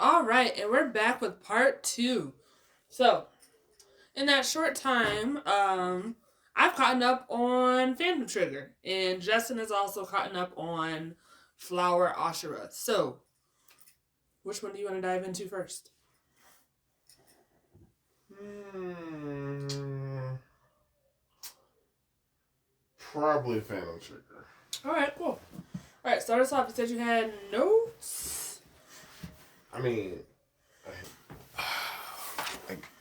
All right, and we're back with part 2. So, in that short time, I've caught up on Phantom Trigger, and Justin has also caught up on Flower Asura. So, which one do you want to dive into first? Probably Phantom Trigger. All right, cool. All right, start us off. You said you had notes. I mean,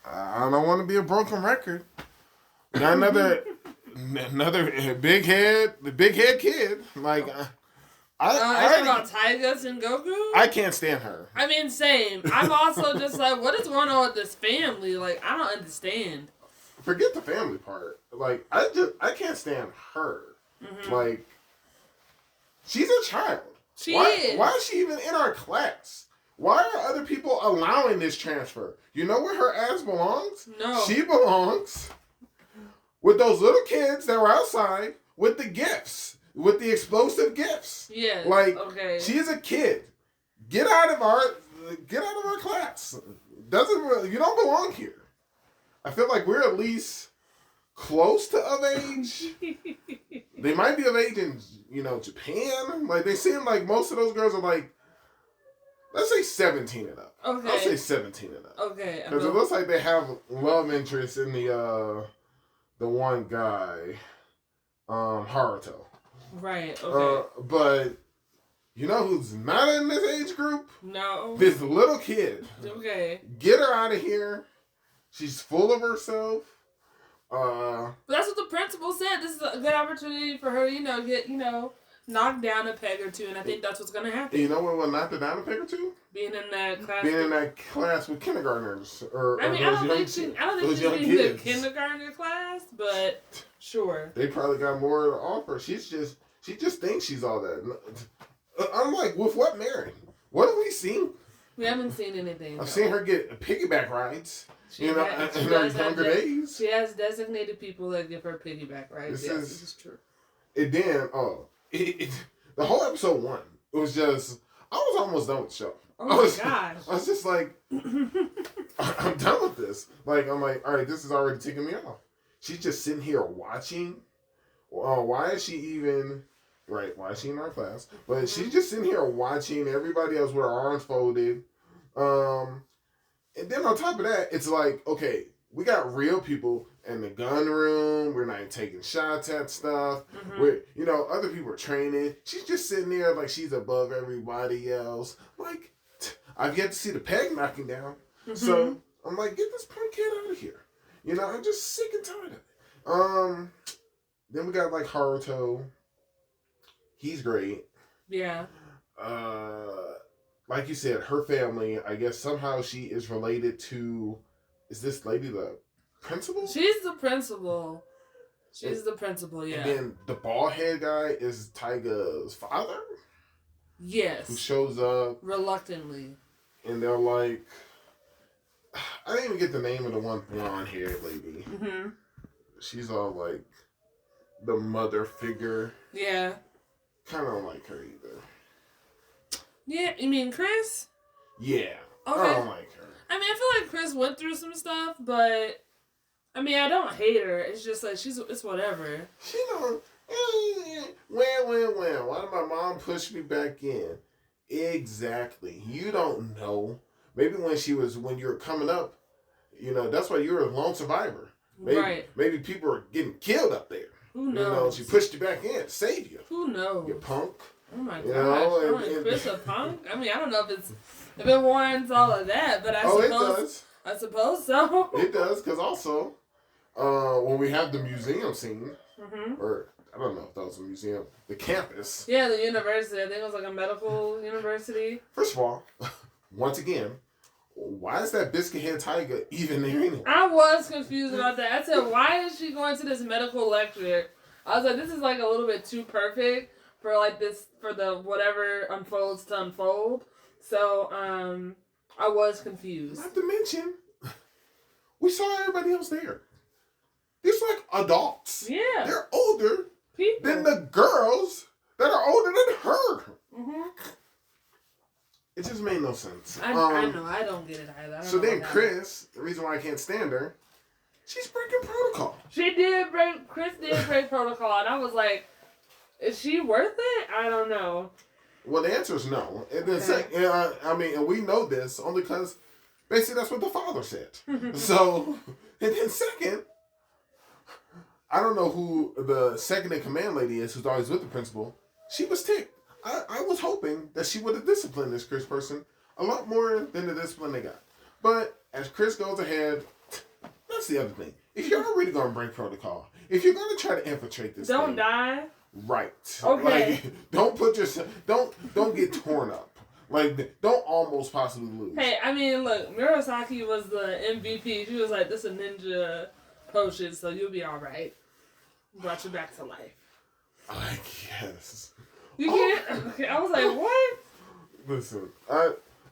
I don't want to be a broken record. Got another big head kid. Like, I about Taiga Sengoku? I can't stand her. I mean, same. I'm also just like, what is going on with this family? Like, I don't understand. Forget the family part. Like, I can't stand her. Mm-hmm. Like, she's a child. She is. Why is she even in our class? Why are other people allowing this transfer? You know where her ass belongs? No. She belongs with those little kids that were outside with the gifts, with the explosive gifts. Yeah. Like, okay. She's a kid. Get out of our class. You don't belong here. I feel like we're at least close to of age. They might be of age in, Japan. Like, they seem like most of those girls are like, let's say 17 and up. Okay. I'll say 17 and up. Okay. Because it looks like they have love interest in the one guy, Haruto. Right, okay. But you know who's not in this age group? No. This little kid. Okay. Get her out of here. She's full of herself. But that's what the principal said. This is a good opportunity for her, get, knocked down a peg or two, and I think that's what's going to happen. You know what will knock her down a peg or two? Being in that class. Being in that class with kindergartens. I don't think she's in the kindergarten class, but sure. They probably got more to offer. She just thinks she's all that. I'm like, with what merit? What have we seen? We haven't seen anything. I've seen her get piggyback rides. In her younger days. She has designated people that give her piggyback rides. This is true. And then, the whole episode 1, it was just, I was almost done with the show. Oh my gosh. I was just like, I'm done with this. Like, I'm like, all right, this is already ticking me off. She's just sitting here watching. Why is she even... Right, why is she in our class? But she's just sitting here watching everybody else with her arms folded. And then on top of that, it's like, okay, we got real people in the gun room. We're not taking shots at stuff. Mm-hmm. Other people are training. She's just sitting there like she's above everybody else. Like, I've yet to see the peg knocking down. Mm-hmm. So I'm like, get this punk kid out of here. I'm just sick and tired of it. Then we got like Haruto. He's great. Yeah. Like you said, her family, I guess somehow she is related to, is this lady the principal? She's the principal. Yeah. And then the bald head guy is Taiga's father? Yes. Who shows up. Reluctantly. And they're like, I didn't even get the name of the one blonde haired lady. Mm-hmm. She's all like the mother figure. Yeah. Kind of don't like her either. Yeah, you mean Chris? Yeah. Okay. I don't like her. I mean, I feel like Chris went through some stuff, but I mean, I don't hate her. It's just like it's whatever. She don't. Well. Why did my mom push me back in? Exactly. You don't know. Maybe when you were coming up, that's why you were a lone survivor. Maybe people were getting killed up there. Who knows? She pushed you back in to save you. Who knows? You punk. Oh my gosh. Chris a punk? I mean, I don't know if it warrants all of that, but it does. I suppose so. It does, because also, when we have the museum scene, or I don't know if that was a museum, the campus. Yeah, the university. I think it was like a medical university. First of all, once again, why is that biscuit head tiger even there anyway? I was confused about that. I said, why is she going to this medical lecture? I was like, this is like a little bit too perfect for the whatever unfolds to unfold. So, I was confused. Not to mention, we saw everybody else there. They're like adults. Yeah. They're older people than the girls that are older than her. Mm-hmm. It just made no sense. I know. I don't get it either. So then Chris, the reason why I can't stand her, she's breaking protocol. Chris did break protocol, and I was like, is she worth it? I don't know. Well, the answer is no. And then and we know this only because basically that's what the father said. So, and then second, I don't know who the second in command lady is who's always with the principal. She was ticked. I was hoping that she would have disciplined this Chris person a lot more than the discipline they got. But as Chris goes ahead, that's the other thing. If you're already going to break protocol, if you're going to try to infiltrate this Don't die. Right. Okay. Like, don't put yourself, don't get torn up. Like, don't almost possibly lose. Hey, I mean, look, Murasaki was the MVP. She was like, this is a ninja potion, so you'll be alright. Brought you back to life. I guess. You can't? Okay, I was like, what? Listen,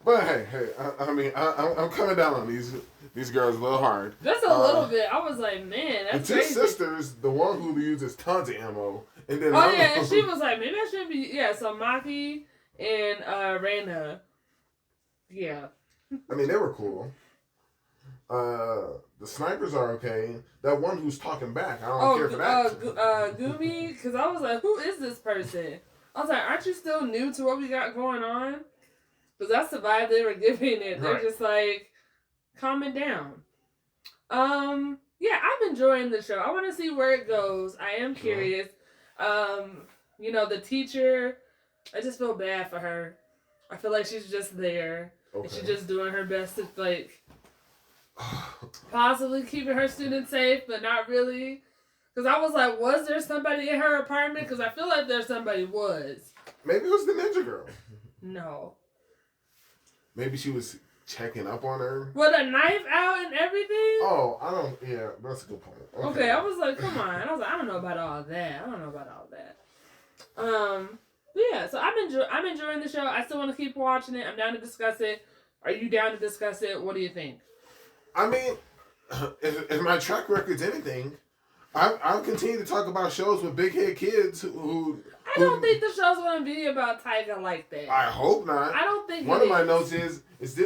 but hey, I'm coming down on these girls a little hard. Just a little bit. I was like, man, that's the two crazy. sisters, the one who uses tons of ammo, and then and she was like, maybe I shouldn't be. Yeah, so Maki and Reina. Yeah. I mean, they were cool. The snipers are okay. That one who's talking back, I don't care for that. Gumi, because I was like, who is this person? I was like, aren't you still new to what we got going on? Because that's the vibe they were giving it. They're just like, calming down. Yeah, I'm enjoying the show. I want to see where it goes. I am curious. The teacher, I just feel bad for her. I feel like she's just there. Okay. And she's just doing her best to, like, possibly keeping her students safe, but not really. Because I was like, was there somebody in her apartment? Because I feel like there somebody was. Maybe it was the ninja girl. No. Maybe she was checking up on her. With a knife out and everything? Oh, yeah, that's a good point. Okay, I was like, come on. I was like, I don't know about all that. But yeah, so I'm enjoying the show. I still want to keep watching it. I'm down to discuss it. Are you down to discuss it? What do you think? I mean, if my track record's anything, I'll continue to talk about shows with big head kids who I don't think the show's going to be about Tiger like that. I hope not. I don't think One of my notes is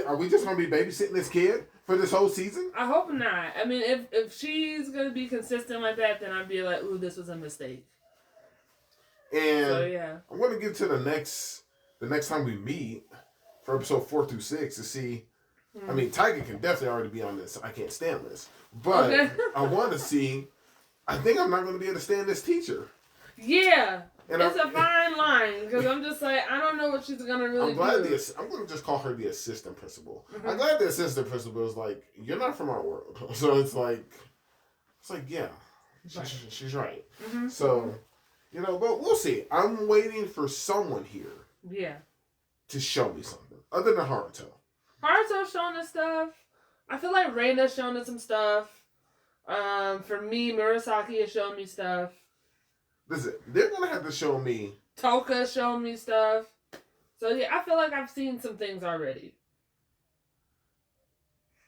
are we just going to be babysitting this kid for this whole season? I hope not. I mean, if she's going to be consistent like that, then I'd be like, ooh, this was a mistake. And so, yeah. I'm going to get to the next time we meet for episode 4 through 6 to see. I mean, Tiger can definitely already be on this I can't stand list. But I want to see. I think I'm not going to be able to stand this teacher. Yeah. And it's a fine line because I'm just like, I don't know what she's going to really do. I'm going to just call her the assistant principal. Mm-hmm. I'm glad the assistant principal is like, you're not from our world. So it's like yeah, she's right. Mm-hmm. So, but we'll see. I'm waiting for someone here. Yeah. To show me something other than Haruto. Haruto's showing us stuff. I feel like Reina's showing us some stuff. For me, Murasaki is showing me stuff. Listen, they're gonna have to show me. Toka's showing me stuff. So yeah, I feel like I've seen some things already.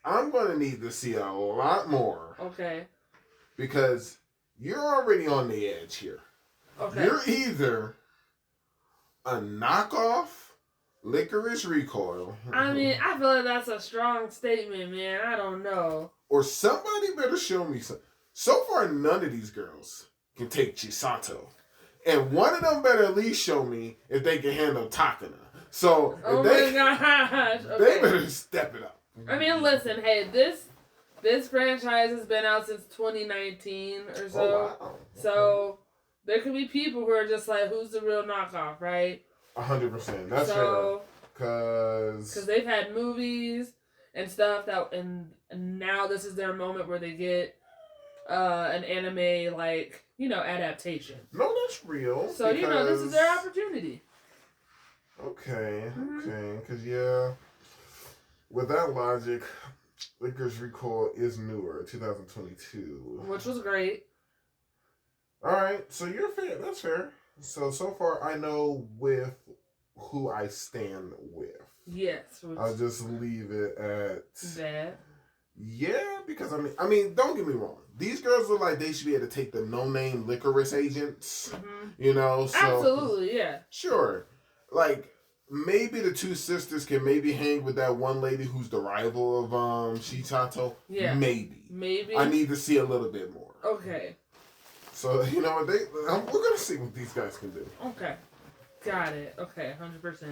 I'm gonna need to see a lot more. Okay. Because you're already on the edge here. Okay. You're either a knockoff Licorice Recoil. I mean, I feel like that's a strong statement, man. I don't know. Or somebody better show me some. So far, none of these girls can take Chisato. And one of them better at least show me if they can handle Takana. So, they better step it up. I mean, listen, hey, this franchise has been out since 2019 or so. Oh, wow. So, there could be people who are just like, who's the real knockoff, right? 100%. That's fair. Because they've had movies and stuff and now this is their moment where they get an anime adaptation. No, that's real. So this is their opportunity. Okay, because with that logic, Licorice Recoil is newer, 2022, which was great. All right, so you're fair. That's fair. So far I know with who I stand with. Yes. I'll just leave it at that. Yeah, because I mean, don't get me wrong. These girls look like they should be able to take the no-name licorice agents. Mm-hmm. So absolutely, yeah. Sure. Like, maybe the two sisters can maybe hang with that one lady who's the rival of Shitato. Yeah. Maybe. I need to see a little bit more. Okay. So you know what we're gonna see what these guys can do. Okay. Got it. Okay, 100%.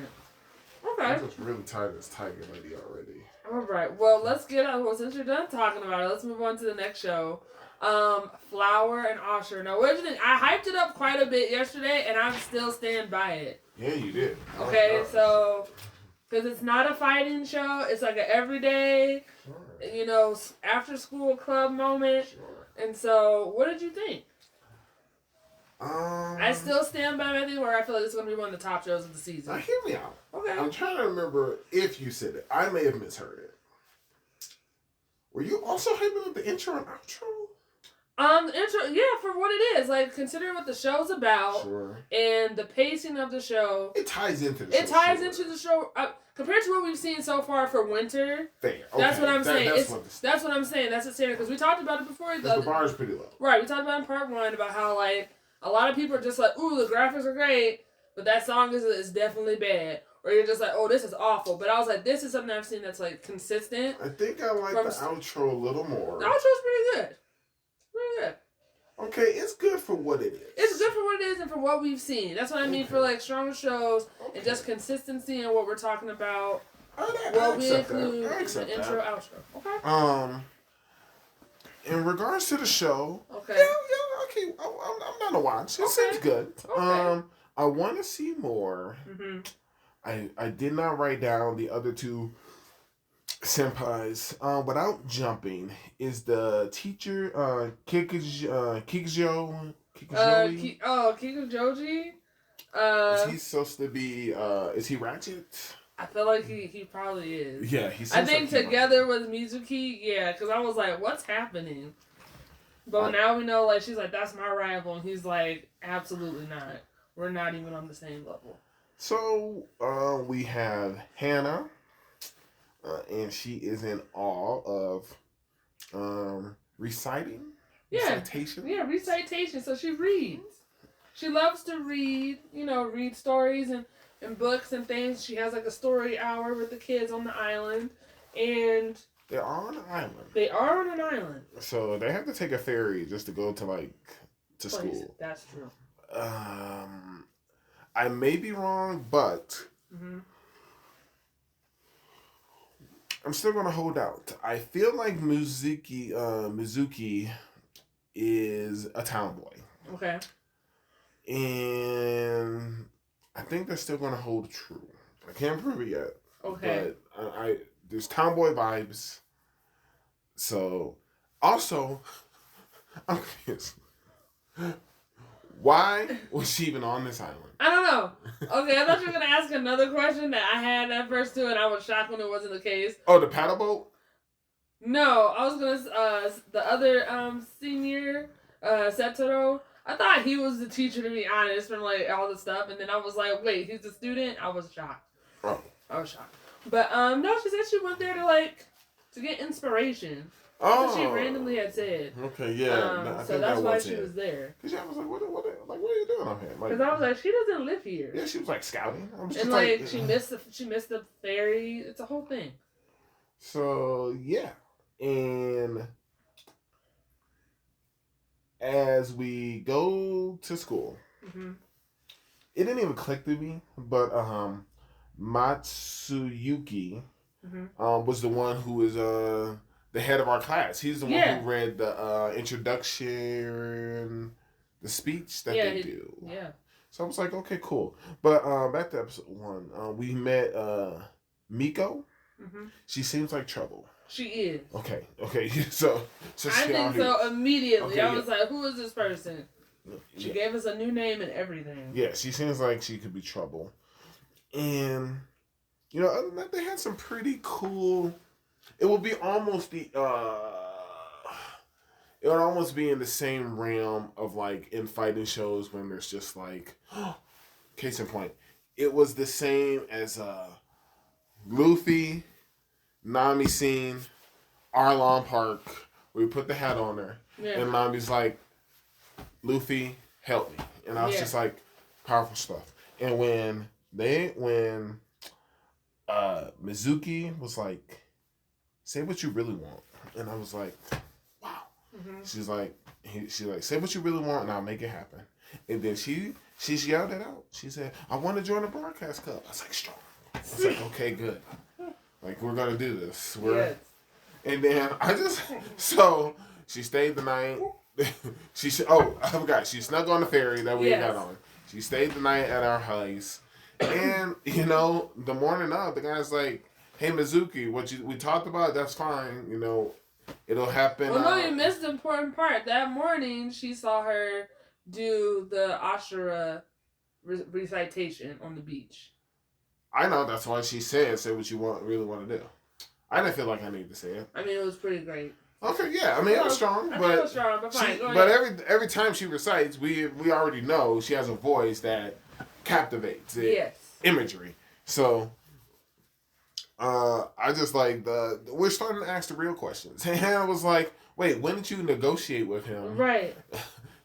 Okay. I'm just really tired of this Tiger lady already. Alright, well, let's get on. Well, since you're done talking about it, let's move on to the next show. Flower and Asura. Now, what do you think? I hyped it up quite a bit yesterday, and I'm still staying by it. Yeah, you did. Okay, so, because it's not a fighting show, it's like an everyday, after school club moment. Sure. And so, what did you think? I still stand by my thing where I feel like it's going to be one of the top shows of the season. Now, hear me out. Okay. I'm trying to remember if you said it. I may have misheard it. Were you also hyping up the intro and outro? The intro, yeah, for what it is. Like, considering what the show's about and the pacing of the show. It ties into the show. It ties into the show. Compared to what we've seen so far for winter. Fair. Okay. That's what I'm saying. That's what I'm saying. That's the standard. Because we talked about it before. The bar is pretty low. Right. We talked about in part 1 about how, like, a lot of people are just like, ooh, the graphics are great, but that song is definitely bad. Or you're just like, oh, this is awful. But I was like, this is something I've seen that's, like, consistent. I think I like the outro a little more. The outro's pretty good. Pretty good. Okay, it's good for what it is. It's good for what it is and for what we've seen. That's what I mean for, like, stronger shows and just consistency in what we're talking about. What we include the intro, outro. Okay. In regards to the show, okay. Yeah, okay. I'm not a watch. It seems good. Okay. I want to see more. Mm-hmm. I did not write down the other two senpais. Without jumping, is the teacher Kikujoji? Kikujoji? Is he supposed to be? Is he Ratchet? I feel like he probably is. Yeah, he. I think together with Mizuki, yeah, because I was like, what's happening? But now we know, like, she's like, that's my rival, and he's like, absolutely not. We're not even on the same level. So we have Hannah, and she is in awe of recitation. Yeah, recitation. So she reads. She loves to read, read stories and books and things. She has like a story hour with the kids on the island, and they're on an island. They are on an island. So they have to take a ferry just to go to school. That's true. I may be wrong, but I'm still gonna hold out. I feel like Mizuki is a town boy. Okay. And I think they're still gonna hold true. I can't prove it yet. Okay. But there's tomboy vibes. So also, I'm confused. Why was she even on this island? I don't know. Okay, I thought you were gonna ask another question that I had at first too, and I was shocked when it wasn't the case. Oh, the paddle boat? No, I was gonna the other senior Setoru. I thought he was the teacher, to be honest, from like all the stuff, and then I was like, wait, he's a student? I was shocked. Oh. I was shocked. But no, she said she went there to get inspiration. Oh. That's what she randomly had said. Okay, yeah. So that's why she was there. Because I was like, what are you doing up here? Because I was like, she doesn't live here. Yeah, she was like scouting. And she missed the ferry. It's a whole thing. So yeah, and as we go to school, it didn't even click to me, but Matsuyuki was the one who was the head of our class. He's the one who read the introduction, the speech that they do. Yeah. So I was like, okay, cool. But back to episode 1, we met Miko. She seems like trouble. She is. Okay. So I think so immediately. I was like, who is this person? She gave us a new name and everything. Yeah, she seems like she could be trouble. And, other than that, they had some pretty cool... It would be almost it would almost be in the same realm of, like, in fighting shows when there's just, like... Case in point. It was the same as Luffy... Nami scene, Arlong Park, where we put the hat on her, and Nami's like, Luffy, help me. And I was just like, powerful stuff. And when Mizuki was like, say what you really want. And I was like, wow. Mm-hmm. She's like, say what you really want and I'll make it happen. And then she yelled it out. She said, I want to join the broadcast club. I was like, strong. I was like, okay, good. Like, we're going to do this. Yes. And then so she stayed the night. I forgot. She snuck on the ferry that we got on. She stayed the night at our house. And, the morning of, the guy's like, hey, Mizuki, we talked about, that's fine. It'll happen. Well, no, you missed the important part. That morning, she saw her do the Asura recitation on the beach. I know, that's why she said, say what you really want to do. I didn't feel like I needed to say it. I mean, it was pretty great. Okay, yeah. I mean, it was strong. It was strong, but fine. But every time she recites, we already know she has a voice that captivates. Imagery. So, I just like we're starting to ask the real questions. And I was like, wait, when did you negotiate with him? Right.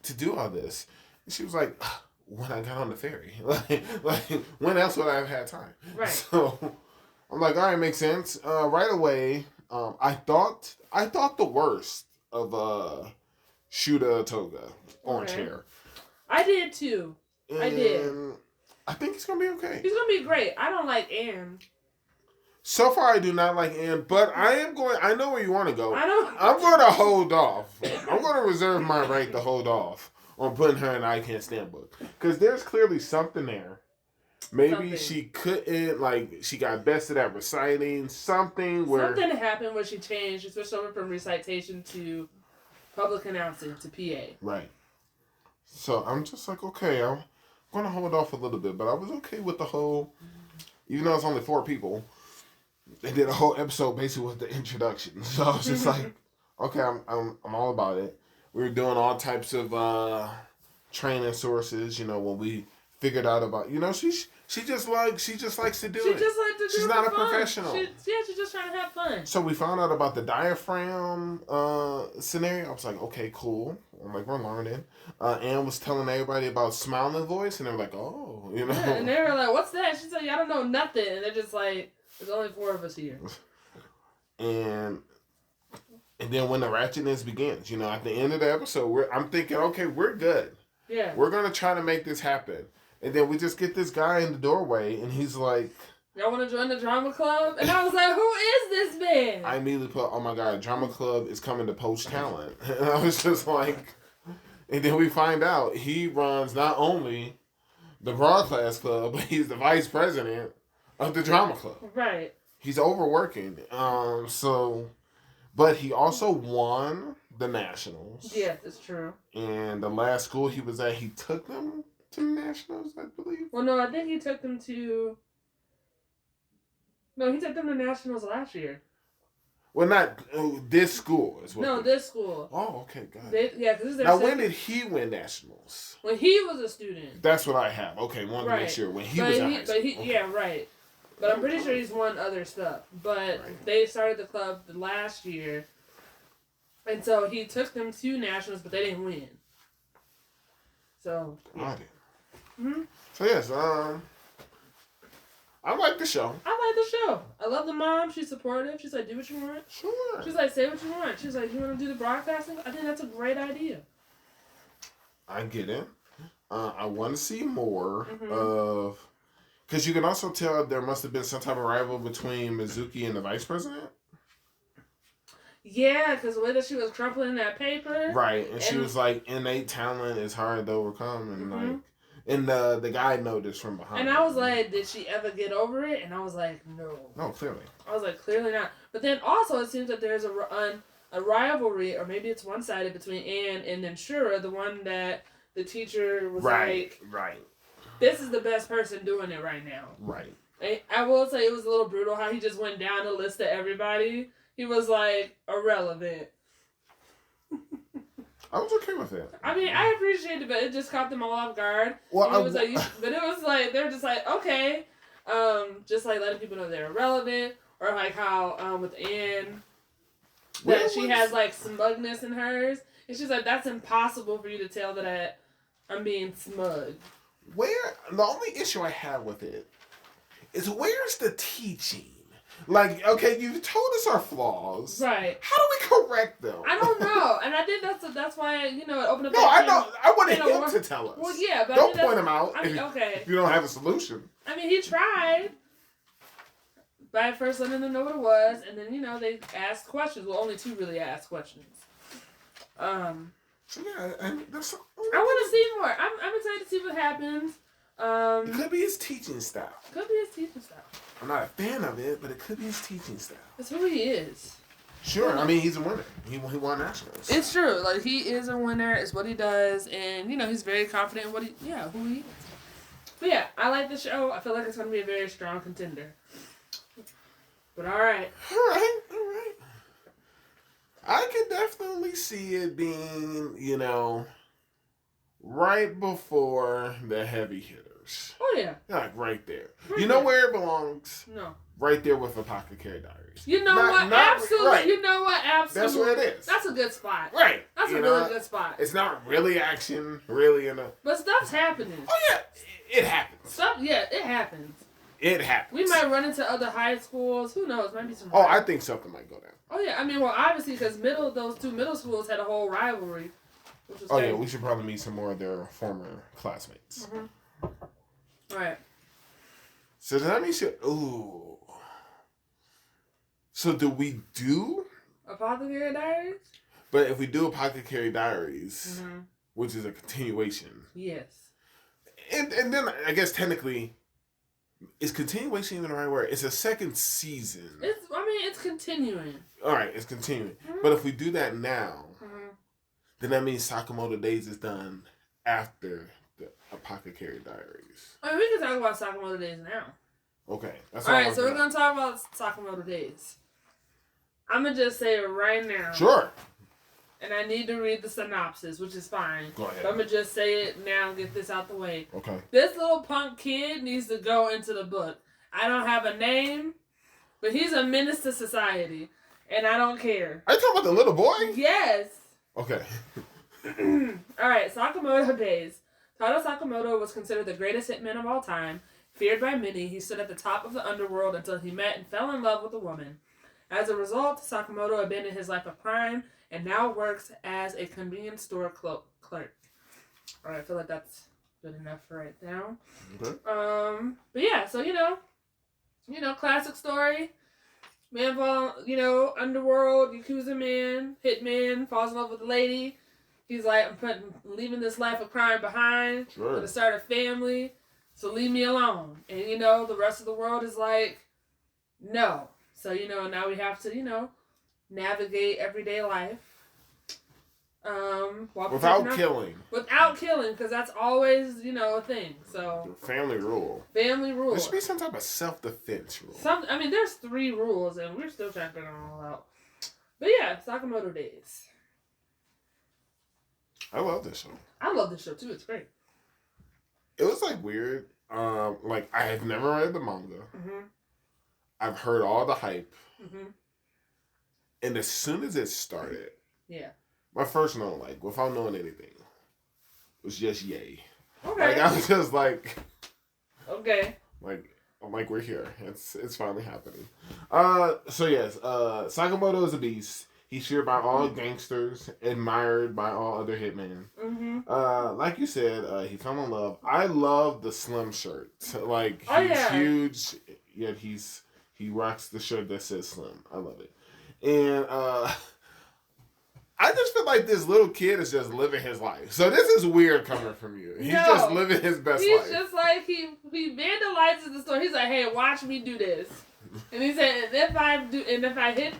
To do all this? And she was like, when I got on the ferry. like, when else would I have had time? Right. So, I'm like, all right, makes sense. Right away, I thought the worst of Shuta Toga, orange hair. I did too. And I did. I think he's gonna be okay. He's gonna be great. I don't like Anne. So far, I do not like Anne, but I know where you want to go. I'm going to hold off. I'm going to reserve my right to hold off on putting her in the I Can't Stand book because there's clearly something there. Maybe she couldn't, she got bested at reciting something something happened where she changed. She switched over from recitation to public announcing to PA. Right. So I'm just like, okay, I'm going to hold off a little bit, but I was okay with the whole, even though it's only 4 people, they did a whole episode basically with the introduction. So I was just like, okay, I'm all about it. We were doing all types of training sources, when we figured out about, she just likes to do it. She just likes to do it. She's not a professional. She's just trying to have fun. So we found out about the diaphragm scenario. I was like, okay, cool. I'm like, we're learning. Anne was telling everybody about smiling voice, and they were like, oh, Yeah, and they were like, what's that? She said, I don't know nothing. And they're just like, there's only 4 of us here. And then when the ratchetness begins, at the end of the episode, I'm thinking, okay, we're good. Yeah. We're going to try to make this happen. And then we just get this guy in the doorway, and he's like, y'all want to join the drama club? And I was like, who is this man? I immediately put, oh my God, drama club is coming to poach talent. And I was just like, and then we find out he runs not only the broadcast club, but he's the vice president of the drama club. Right. He's overworking. But he also won the nationals. Yes, it's true. And the last school he was at, he took them to the nationals, I believe. Well, no, I think he took them to... No, he took them to nationals last year. Well, not this school. This school. Oh, okay, got it. Because now, when did he win nationals? When he was a student. That's what I have. Okay, wanted to make sure. When he was in high school. Okay. Yeah, right. But I'm pretty sure he's won other stuff. But they started the club last year. And so he took them to nationals, but they didn't win. So, yeah. Mm-hmm. So, yes, I like the show. I love the mom. She's supportive. She's like, do what you want. Sure. She's like, say what you want. She's like, you want to do the broadcasting? I think that's a great idea. I get it. I want to see more of... Because you can also tell there must have been some type of rival between Mizuki and the vice president. Yeah, because the way that she was crumpling that paper. Right, and she was like, innate talent is hard to overcome. And and the guy noticed from behind. And I was like, did she ever get over it? And I was like, no. No, clearly. I was like, clearly not. But then also it seems that there's a rivalry, or maybe it's one-sided between Anne and then Shura, the one that the teacher was like... Right. This is the best person doing it right now. Right. I will say it was a little brutal how he just went down the list of everybody. He was like, irrelevant. I was okay with it. I mean, I appreciate it, but it just caught them all off guard. Well, but it was like, they're just like, okay. Just like letting people know they're irrelevant. Or like how with Anne, that she has like smugness in hers. And she's like, that's impossible for you to tell that I'm being smug. The only issue I have with it is where's the teaching? Like, okay, you told us our flaws. Right. How do we correct them? I don't know, and I think that's why it opened up. No, I don't. I wanted him to tell us. Well, yeah, but don't point him out. I mean, okay. If you don't have a solution. I mean, he tried by first letting them know what it was, and then they asked questions. Well, only 2 really asked questions. So yeah, and that's. I want to see more. I'm excited to see what happens. It could be his teaching style. Could be his teaching style. I'm not a fan of it, but it could be his teaching style. It's who he is. Sure, I mean he's a winner. He won nationals. It's true. Like he is a winner. It's what he does, and he's very confident in who he is. But yeah, I like the show. I feel like it's going to be a very strong contender. But all right. I could definitely see it being, right before the heavy hitters. Oh, yeah. Like, right there. Right you know where it belongs? No. Right there with Apothecary Diaries. You know what? Absolutely. Right. You know what? Absolutely. That's where it is. That's a good spot. Right. That's a really good spot. It's not really action, really, But stuff's happening. Oh, yeah. It happens. It happens. It happens. We might run into other high schools. Who knows? Might be some. Oh, I think something might go down. Oh yeah, I mean, well, obviously, because those 2 middle schools had a whole rivalry. Which was crazy. Yeah, we should probably meet some more of their former classmates. Mm-hmm. Right. So does that mean ooh. So do we do Apothecary Diaries? But if we do Apothecary Diaries, which is a continuation. Yes. And then I guess technically, is continuation even the right word? It's a second season. It's continuing. All right, it's continuing. But if we do that now, then that means Sakomoto Days is done after the Apothecary Diaries. I mean, we can talk about Sakomoto Days now. Okay. All right, so we're going to talk about Sakomoto Days. I'm going to just say it right now. Sure. And I need to read the synopsis, which is fine. Go ahead. But I'm going to just say it now and get this out the way. Okay. This little punk kid needs to go into the book. I don't have a name, but he's a menace to society. And I don't care. Are you talking about the little boy? Yes. Okay. All right, Sakomoto Days. Taro Sakamoto was considered the greatest hitman of all time. Feared by many, he stood at the top of the underworld until he met and fell in love with a woman. As a result, Sakamoto abandoned his life of crime and now works as a convenience store clerk. All right, I feel like that's good enough for right now. Okay. But yeah, so classic story. Man underworld, Yakuza man, hitman, falls in love with a lady. He's like, I'm leaving this life of crime behind. Sure. I'm going to start a family, so leave me alone. And, the rest of the world is like, no. So, now we have to, navigate everyday life. Without killing. Without killing, because that's always, a thing. So Family rule. There should be some type of self-defense rule. There's 3 rules, and we're still trying to figure them all out. But yeah, Sakomoto Days. I love this show. I love this show too. It's great. It was weird. I have never read the manga. Mm-hmm. I've heard all the hype. Mm-hmm. And as soon as it started, yeah, my first note, without knowing anything, was just yay. Okay. I was just okay. We're here. It's finally happening. So yes, Sakamoto is a beast. He's feared by all gangsters, admired by all other hitmen. Mm-hmm. Like you said, he fell in love. I love the slim shirt. He's huge, yet he rocks the shirt that says slim. I love it. And I just feel like this little kid is just living his life. So this is weird coming from you. He's just living his best life. He's just he vandalizes the store. He's like, hey, watch me do this. And he said, if I hit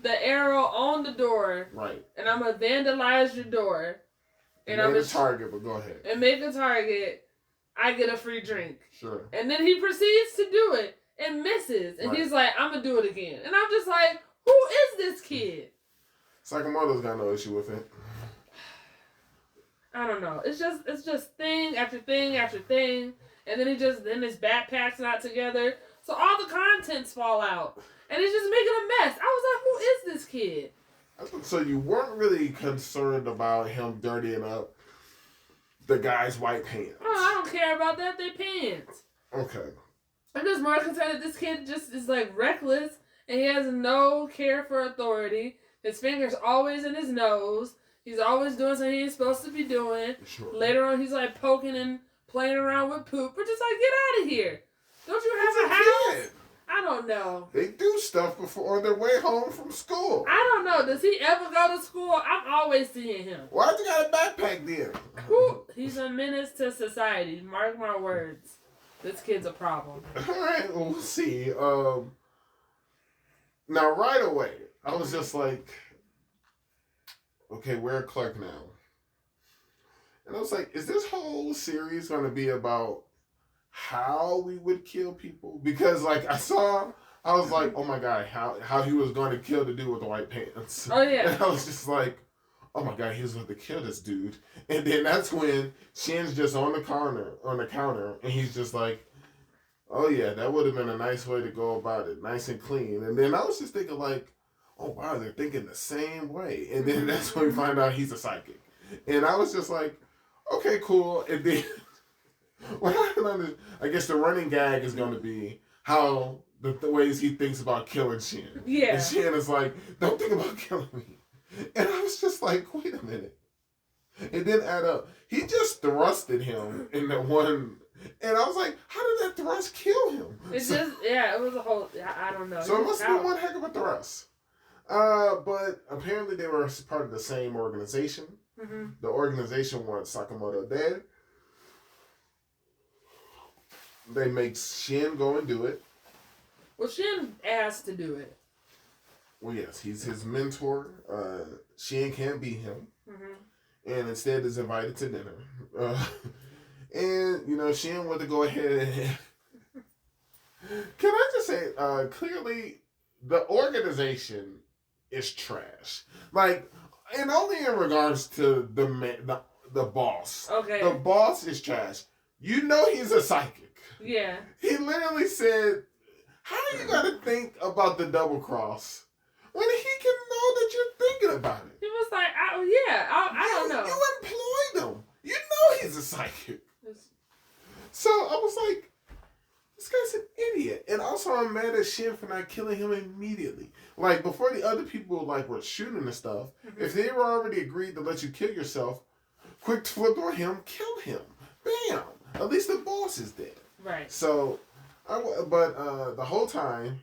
the arrow on the door, right, and I'm gonna vandalize your door, and I'm gonna target, but go ahead and make a target, I get a free drink. Sure. And then he proceeds to do it and misses, and he's like, I'm gonna do it again, and I'm just like, who is this kid? Sakamoto's got no issue with it. I don't know. It's just thing after thing after thing, and then then his backpack's not together, so all the contents fall out. And it's just making a mess. I was like, who is this kid? So you weren't really concerned about him dirtying up the guy's white pants? Oh, I don't care about that. They pants. Okay. I'm just more concerned that this kid just is like reckless and he has no care for authority. His finger's always in his nose. He's always doing something he's supposed to be doing. Sure. Later on, he's like poking and playing around with poop. We're just like, get out of here. Don't you have a house? Kid. I don't know. They do stuff before their way home from school. I don't know. Does he ever go to school? I'm always seeing him. Why'd you got a backpack then? He's a menace to society. Mark my words. This kid's a problem. Alright, well, we'll see. Now, right away, I was just like, okay, we're Clark now. And I was like, is this whole series going to be about how we would kill people? Because, like, I was like, oh my god, how he was going to kill the dude with the white pants. Oh, yeah. And I was just like, oh my god, he was going to kill this dude. And then that's when Shin's just on the counter, and he's just like, oh yeah, that would have been a nice way to go about it, nice and clean. And then I was just thinking like, oh wow, they're thinking the same way. And then that's when we find out he's a psychic. And I was just like, okay, cool. And then I guess the running gag is going to be how the ways he thinks about killing Shin. Yeah. And Shin is like, don't think about killing me. And I was just like, wait a minute. It didn't add up. He just thrusted him in the one, and I was like, how did that thrust kill him? It was a whole, I don't know. So it must have been one heck of a thrust. But apparently they were part of the same organization. Mm-hmm. The organization wants Sakomoto dead. They make Shin go and do it. Well, Shin asked to do it. Well, yes, he's his mentor. Shin can't beat him. Mm-hmm. And instead is invited to dinner. And, you know, Shin wanted to go ahead and... Can I just say, clearly, the organization is trash. Like, and only in regards to the boss. Okay. The boss is trash. You know he's a psychic. Yeah. He literally said, how are you going to think about the double cross when he can know that you're thinking about it? He was like, I don't know. You employed him. You know he's a psychic. So I was like, this guy's an idiot. And also I'm mad at Shin for not killing him immediately. Like, before the other people, like, were shooting and stuff, if they were already agreed to let you kill yourself, quick flip on him, kill him. Bam. At least the boss is dead. Right. So, the whole time,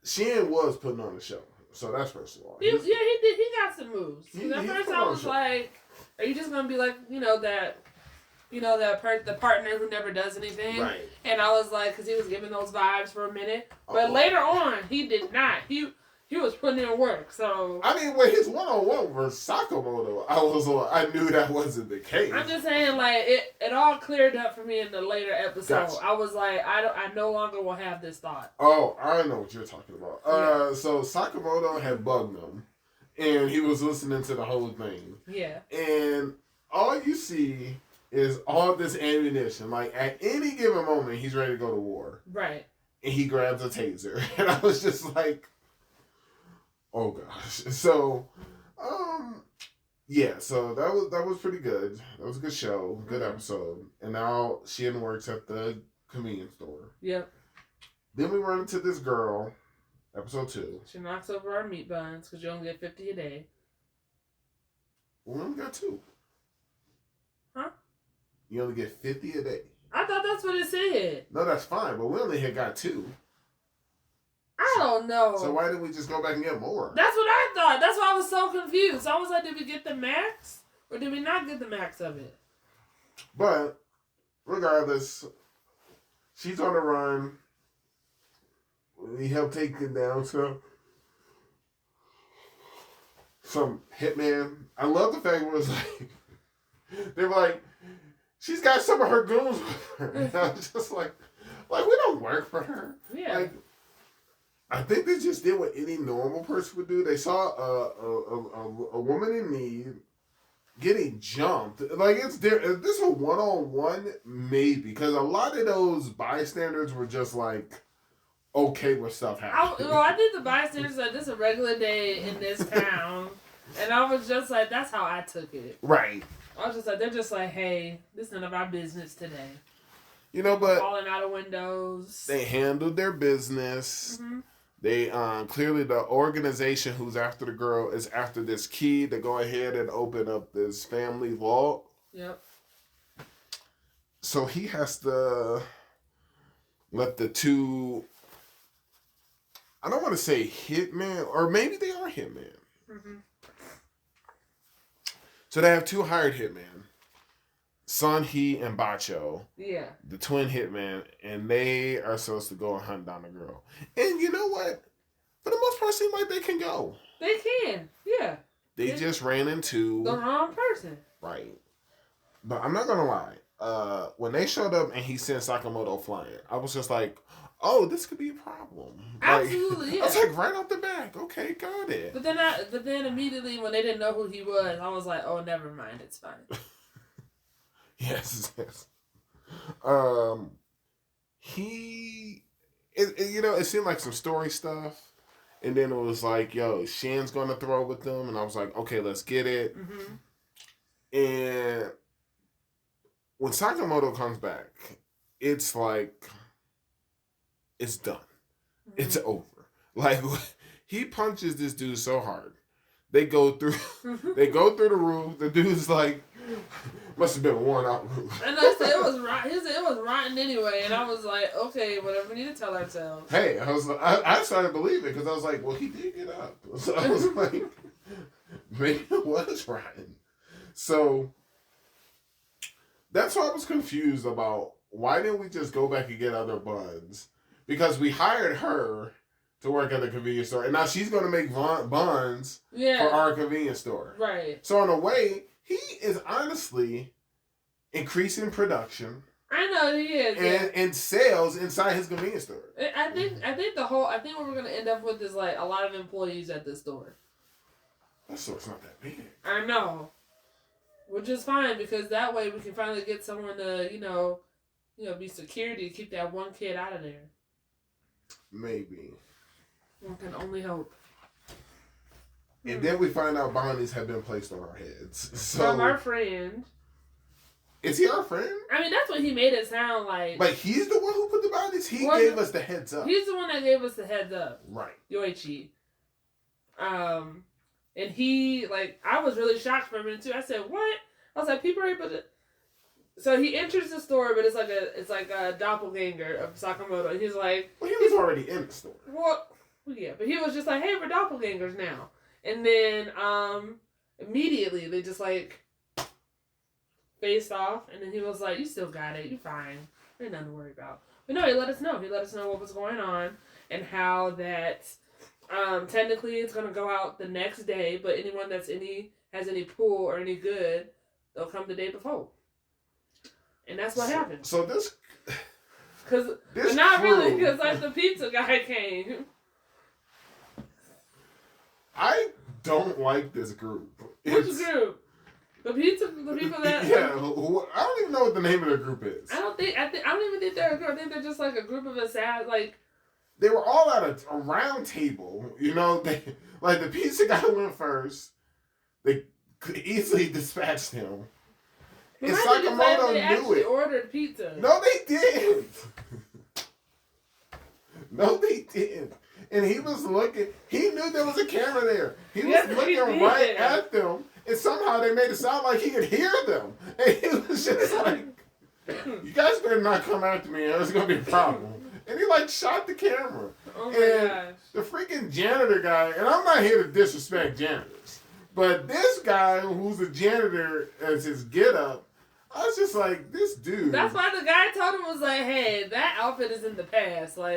Shin was putting on the show. So that's first of all. He did. He got some moves. At first I was like, are you just going to be like, the partner who never does anything? Right. And I was like, because he was giving those vibes for a minute. But later on, he did not. He was putting in work, so... I mean, with his one-on-one versus Sakamoto, I knew that wasn't the case. I'm just saying, like, it all cleared up for me in the later episode. Gotcha. I was like, I no longer will have this thought. Oh, I know what you're talking about. Yeah. So Sakamoto had bugged him, and he was listening to the whole thing. Yeah. And all you see is all this ammunition. Like, at any given moment, he's ready to go to war. Right. And he grabs a taser. And I was just like... Oh gosh. So, yeah. So that was pretty good. That was a good show, good episode. And now Shin works at the convenience store. Yep. Then we run into this girl, episode 2. She knocks over our meat buns because you only get 50 a day. Well, we only got 2. Huh? You only get 50 a day. I thought that's what it said. No, that's fine, but we only had got 2. I don't know. So why didn't we just go back and get more? That's what I thought. That's why I was so confused. I was like, did we get the max? Or did we not get the max of it? But, regardless, she's on the run. We help take it down to some hitman. I love the fact where it was like, they were like, she's got some of her goons with her. And I was just like, we don't work for her. Yeah. Like, I think they just did what any normal person would do. They saw a woman in need getting jumped. Like, is this a one-on-one? Maybe. Because a lot of those bystanders were just like, okay with stuff happening. I think the bystanders said, this is a regular day in this town. And I was just like, that's how I took it. Right. I was just like, they're just like, hey, this is none of our business today. You know, but falling out of windows. they handled their business. Mm-hmm. They clearly the organization who's after the girl is after this key to go ahead and open up this family vault. Yep. So he has to let the two, I don't want to say hitmen, or maybe they are hitmen. Mm-hmm. So they have two hired hitmen, Sun-hee and Bacho. Yeah. The twin hitmen, and they are supposed to go and hunt down the girl. And you know what? For the most part, it seems like they can go. They can, yeah. They just ran into the wrong person. Right. But I'm not gonna lie. When they showed up and he sent Sakamoto flying, I was just like, oh, this could be a problem. Absolutely, like, yeah. I was like, right off the back, okay, got it. But then immediately when they didn't know who he was, I was like, oh, never mind, it's fine. Yes. It seemed like some story stuff. And then it was like, yo, Shin's gonna throw with them. And I was like, okay, let's get it. Mm-hmm. And when Sakamoto comes back, it's like, it's done. Mm-hmm. It's over. Like, he punches this dude so hard. They go through the roof. The dude's like, must have been a worn out roof. And I said it was rotten. He said it was rotten anyway. And I was like, okay, whatever, we need to tell ourselves. Hey, I started to believe it because I was like, well, he did get up. So I was like, maybe it was rotten. So that's why I was confused about why didn't we just go back and get other buns? Because we hired her to work at the convenience store, and now she's going to make buns for our convenience store. Right. So in a way, he is honestly increasing production. I know he is. And sales inside his convenience store. I think what we're gonna end up with is like a lot of employees at this store. That store's not that big. I know. Which is fine because that way we can finally get someone to, be security to keep that one kid out of there. Maybe. One can only hope. And then we find out bounties have been placed on our heads. So, from our friend. Is he our friend? I mean, that's what he made it sound like. Like, he's the one who put the bounties? He gave us the heads up. He's the one that gave us the heads up. Right. Yoichi. And he, I was really shocked for a minute, too. I said, what? I was like, people are able to... So he enters the store, but it's like a doppelganger of Sakamoto. And he's like... Well, he was already in the store. Well, yeah. But he was just like, hey, we're doppelgangers now. And then, immediately, they just, faced off. And then he was like, you still got it. You're fine. There's nothing to worry about. But no, he let us know. He let us know what was going on. And how that, technically, it's going to go out the next day. But anyone has any pool or any good, they'll come the day before. And that's what happened. So this... But not really, because, the pizza guy came. I don't like this group. Which group? The people that... Yeah, I don't even know what the name of the group is. I don't even think they're a group. I think they're just a group of assassins, They were all at a round table, the pizza guy went first. They could easily dispatched him. But and Sakamoto they knew it. Ordered pizza. No, they didn't. No, they didn't. And he was looking. He knew there was a camera there. He was looking right at them. And somehow they made it sound like he could hear them. And he was just like, you guys better not come after me or it's going to be a problem. And he shot the camera. Oh my gosh. The freaking janitor guy, and I'm not here to disrespect janitors, but this guy who's a janitor as his get-up, I was just like, this dude. That's why the guy told him, was like, hey, that outfit is in the past. Well,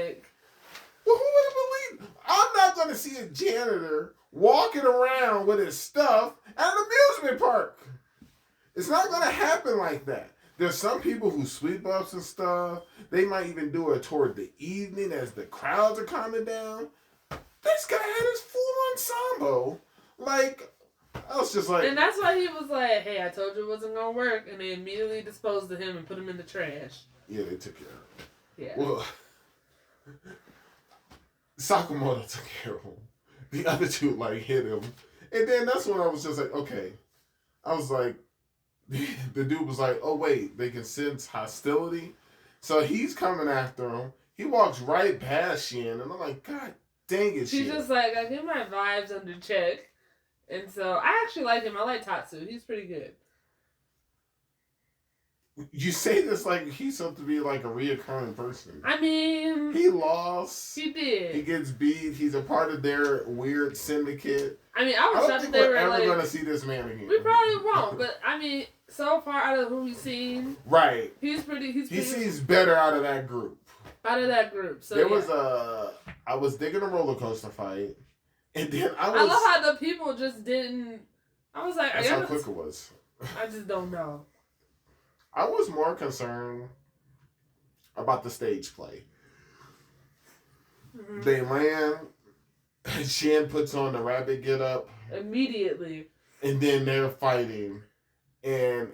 who would have believed? I'm not going to see a janitor walking around with his stuff at an amusement park. It's not going to happen like that. There's some people who sweep ups and stuff. They might even do it toward the evening as the crowds are calming down. This guy had his full ensemble. I was just like... And that's why he was like, hey, I told you it wasn't going to work. And they immediately disposed of him and put him in the trash. Yeah, they took care of him. Yeah. Well, Sakamoto took care of him. The other two, hit him. And then that's when I was just like, okay. I was like, the dude was like, oh, wait, they can sense hostility. So he's coming after him. He walks right past Shin, and I'm like, God dang it, She's Shin. just like, I get my vibes under check. And so I actually like him. I like Tatsu. He's pretty good. You say this like he's supposed to be like a reoccurring person. I mean, he lost. He did. He gets beat. He's a part of their weird syndicate. I mean, I was shocked that they were ever like, going to see this man again. We probably won't, but I mean, so far out of who we've seen, right? He seems better out of that group. So there was I was digging a roller coaster fight, and then I love how the people just didn't. I was like, that's how quick it was. I just don't know. I was more concerned about the stage play. Mm-hmm. They land, Shin puts on the rabbit get up immediately, and then they're fighting, and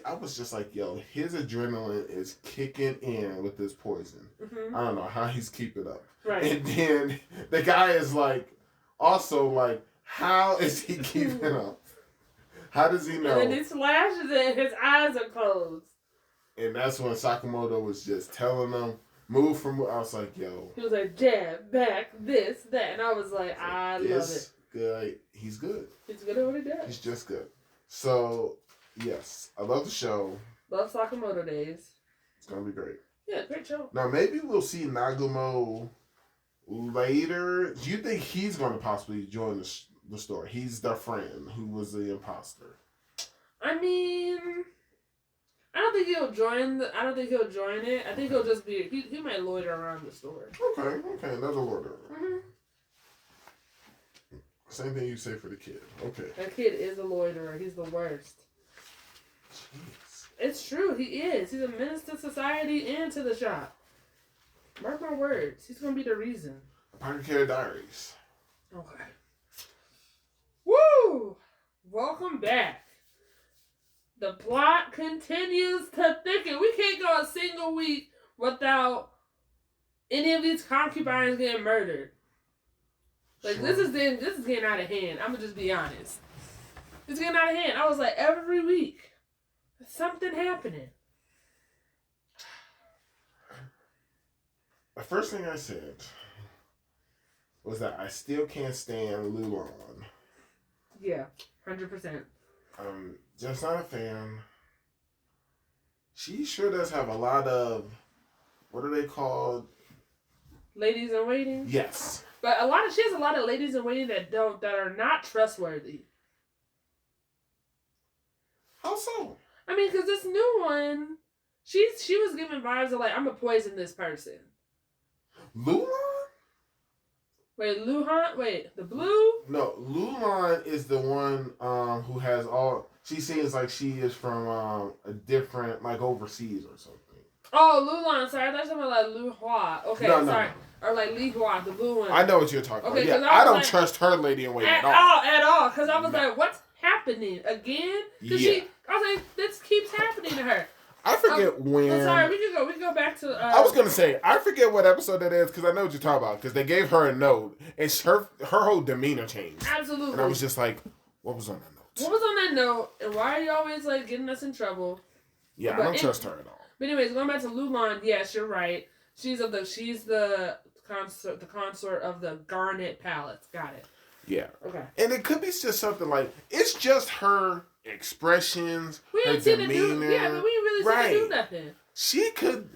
I was just like, yo, his adrenaline is kicking in with this poison. Mm-hmm. I don't know how he's keeping up. Right. And then the guy is like, also like, how is he keeping up? How does he know? And then he slashes it and his eyes are closed. And that's when Sakamoto was just telling them, move from... I was like, yo. He was like, jab, back, this, that. And I was like, I love it. Good. He's good. He's good at what he does. He's just good. So, yes. I love the show. Love Sakomoto Days. It's going to be great. Yeah, great show. Now, maybe we'll see Nagumo later. Do you think he's going to possibly join the story? He's the friend who was the imposter. I mean, I don't think he'll join it. I think he'll just be. He might loiter around the store. Okay, another loiter. Mm-hmm. Same thing you say for the kid. Okay. That kid is a loiterer. He's the worst. Jeez. It's true. He is. He's a menace to society and to the shop. Mark my words. He's gonna be the reason. Apothecary Diaries. Okay. Woo! Welcome back. The plot continues to thicken. We can't go a single week without any of these concubines getting murdered. Like, sure. This is getting out of hand. I'm gonna just be honest. It's getting out of hand. I was like, every week, there's something happening. The first thing I said was that I still can't stand Lulon. Yeah, 100%. I'm just not a fan. She sure does have a lot of, what are they called? Ladies in waiting? Yes. But she has a lot of ladies in waiting that are not trustworthy. How so? I mean, because this new one, she was giving vibes of like, I'm gonna poison this person. Lulon? Wait, Luhan? Wait, the blue? No, Lulon is the one who has all... She seems like she is from a different, like overseas or something. Oh, Lulon. Sorry, I thought you were talking about like Lu Hua. Okay, no, sorry. No. Or like Li Hua, the blue one. I know what you're talking about. Yeah, I don't trust her lady in waiting at all. Because I was like, what's happening? Again? Because I was like, this keeps happening to her. I forget when. I'm sorry, we can go back to. I was gonna say I forget what episode that is because I know what you're talking about because they gave her a note and her whole demeanor changed. Absolutely. And I was just like, what was on that note? What was on that note? And why are you always like getting us in trouble? Yeah, I don't trust her at all. But anyways, going back to Lulon, yes, you're right. She's the consort of the Garnet Palace. Got it. Yeah. Okay. And it could be just something like it's just her expressions, her demeanor. Yeah, but we didn't really see her do nothing. She could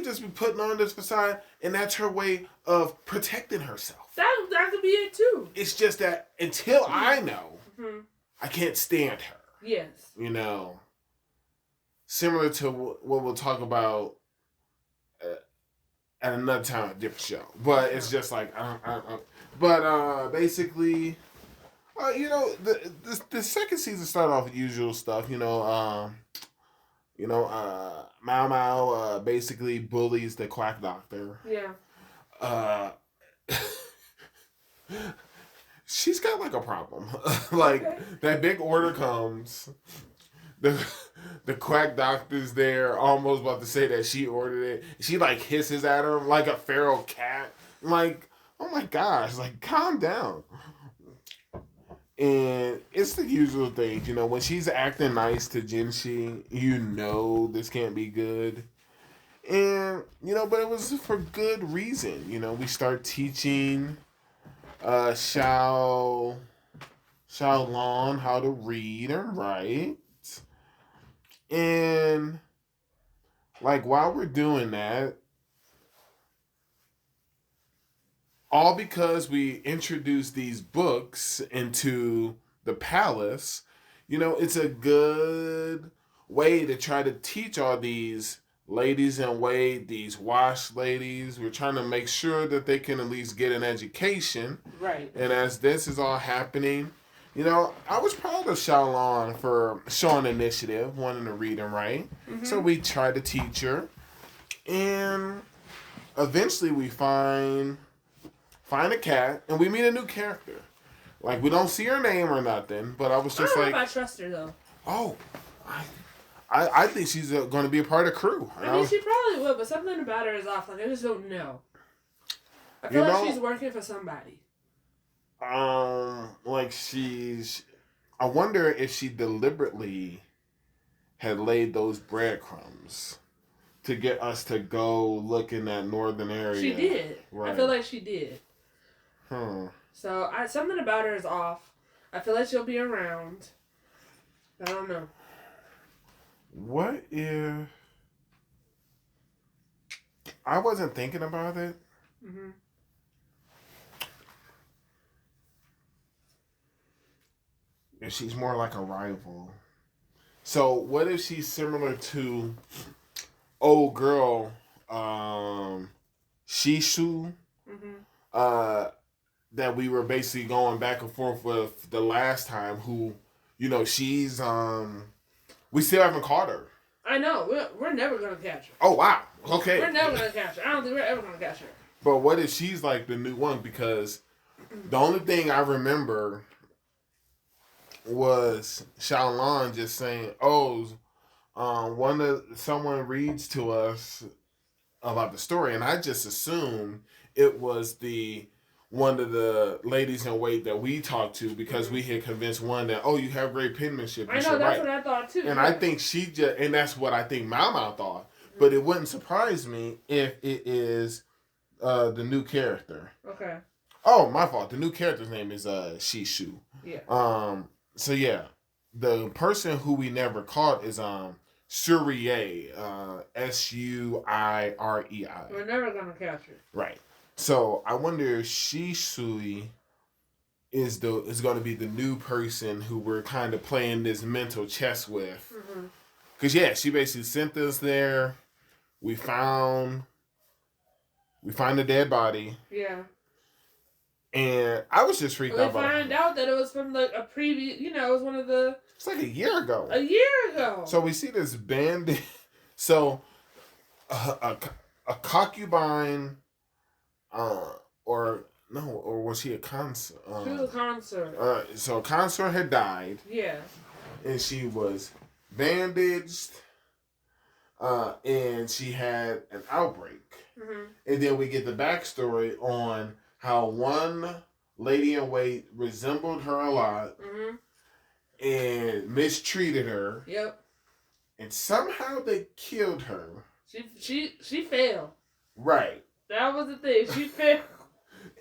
just be putting on this facade, and that's her way of protecting herself. That could be it too. It's just that until I know, I can't stand her. Yes. You know, similar to what we'll talk about at another time, a different show. But it's just like, but basically, you know, the second season started off with usual stuff. Mao Mao basically bullies the quack doctor. Yeah. She's got like a problem. That big order comes. The quack doctor's there, almost about to say that she ordered it. She like hisses at him like a feral cat. Like, oh my gosh, like calm down. And it's the usual things, when she's acting nice to Jinshi, this can't be good. And, but it was for good reason. We start teaching Xiao Lon how to read and write. And, like, while we're doing that, all because we introduced these books into the palace, it's a good way to try to teach all these ladies in wait, these wash ladies. We're trying to make sure that they can at least get an education. Right. And as this is all happening, I was proud of Xiaolon for showing initiative, wanting to read and write. Mm-hmm. So we tried to teach her. And eventually we find a cat, and we meet a new character. Like, we don't see her name or nothing, but I was just I don't know if I trust her, though. Oh, I think she's going to be a part of the crew. I mean, she probably would, but something about her is off. Like, I just don't know. I feel like she's working for somebody. I wonder if she deliberately had laid those breadcrumbs to get us to go look in that northern area. She did. Right. I feel like she did. So, something about her is off. I feel like she'll be around. I don't know. What if... I wasn't thinking about it. Mm-hmm. If she's more like a rival. So, what if she's similar to old girl Shishu? Mm-hmm. That we were basically going back and forth with the last time, who, she's, we still haven't caught her. I know. We're never going to catch her. Oh, wow. Okay. We're never going to catch her. I don't think we're ever going to catch her. But what if she's like the new one? Because the only thing I remember was Xiaolon just saying, someone reads to us about the story, and I just assumed it was one of the ladies in wait that we talked to, because we had convinced one that, you have great penmanship. I know, that's what I thought too. And I think and that's what I think Mao thought. But it wouldn't surprise me if it is the new character. Okay. Oh, my fault. The new character's name is Shishu. Yeah. So yeah, the person who we never caught is Suirei, Suirei. We're never gonna catch her. Right. So I wonder if Shisui is going to be the new person who we're kind of playing this mental chess with. Mm-hmm. Cause she basically sent us there. We found a dead body. Yeah. And I was just freaked out. We find out that it was from a previous. It was one of the. It's like a year ago. A year ago. So we see this bandit. So a concubine. Or was she a consort? She was a consort. So a consort had died. Yeah. And she was bandaged. And she had an outbreak. Mm-hmm. And then we get the backstory on how one lady in wait resembled her a lot. Mm-hmm. And mistreated her. Yep. And somehow they killed her. She failed. Right. That was the thing. She failed.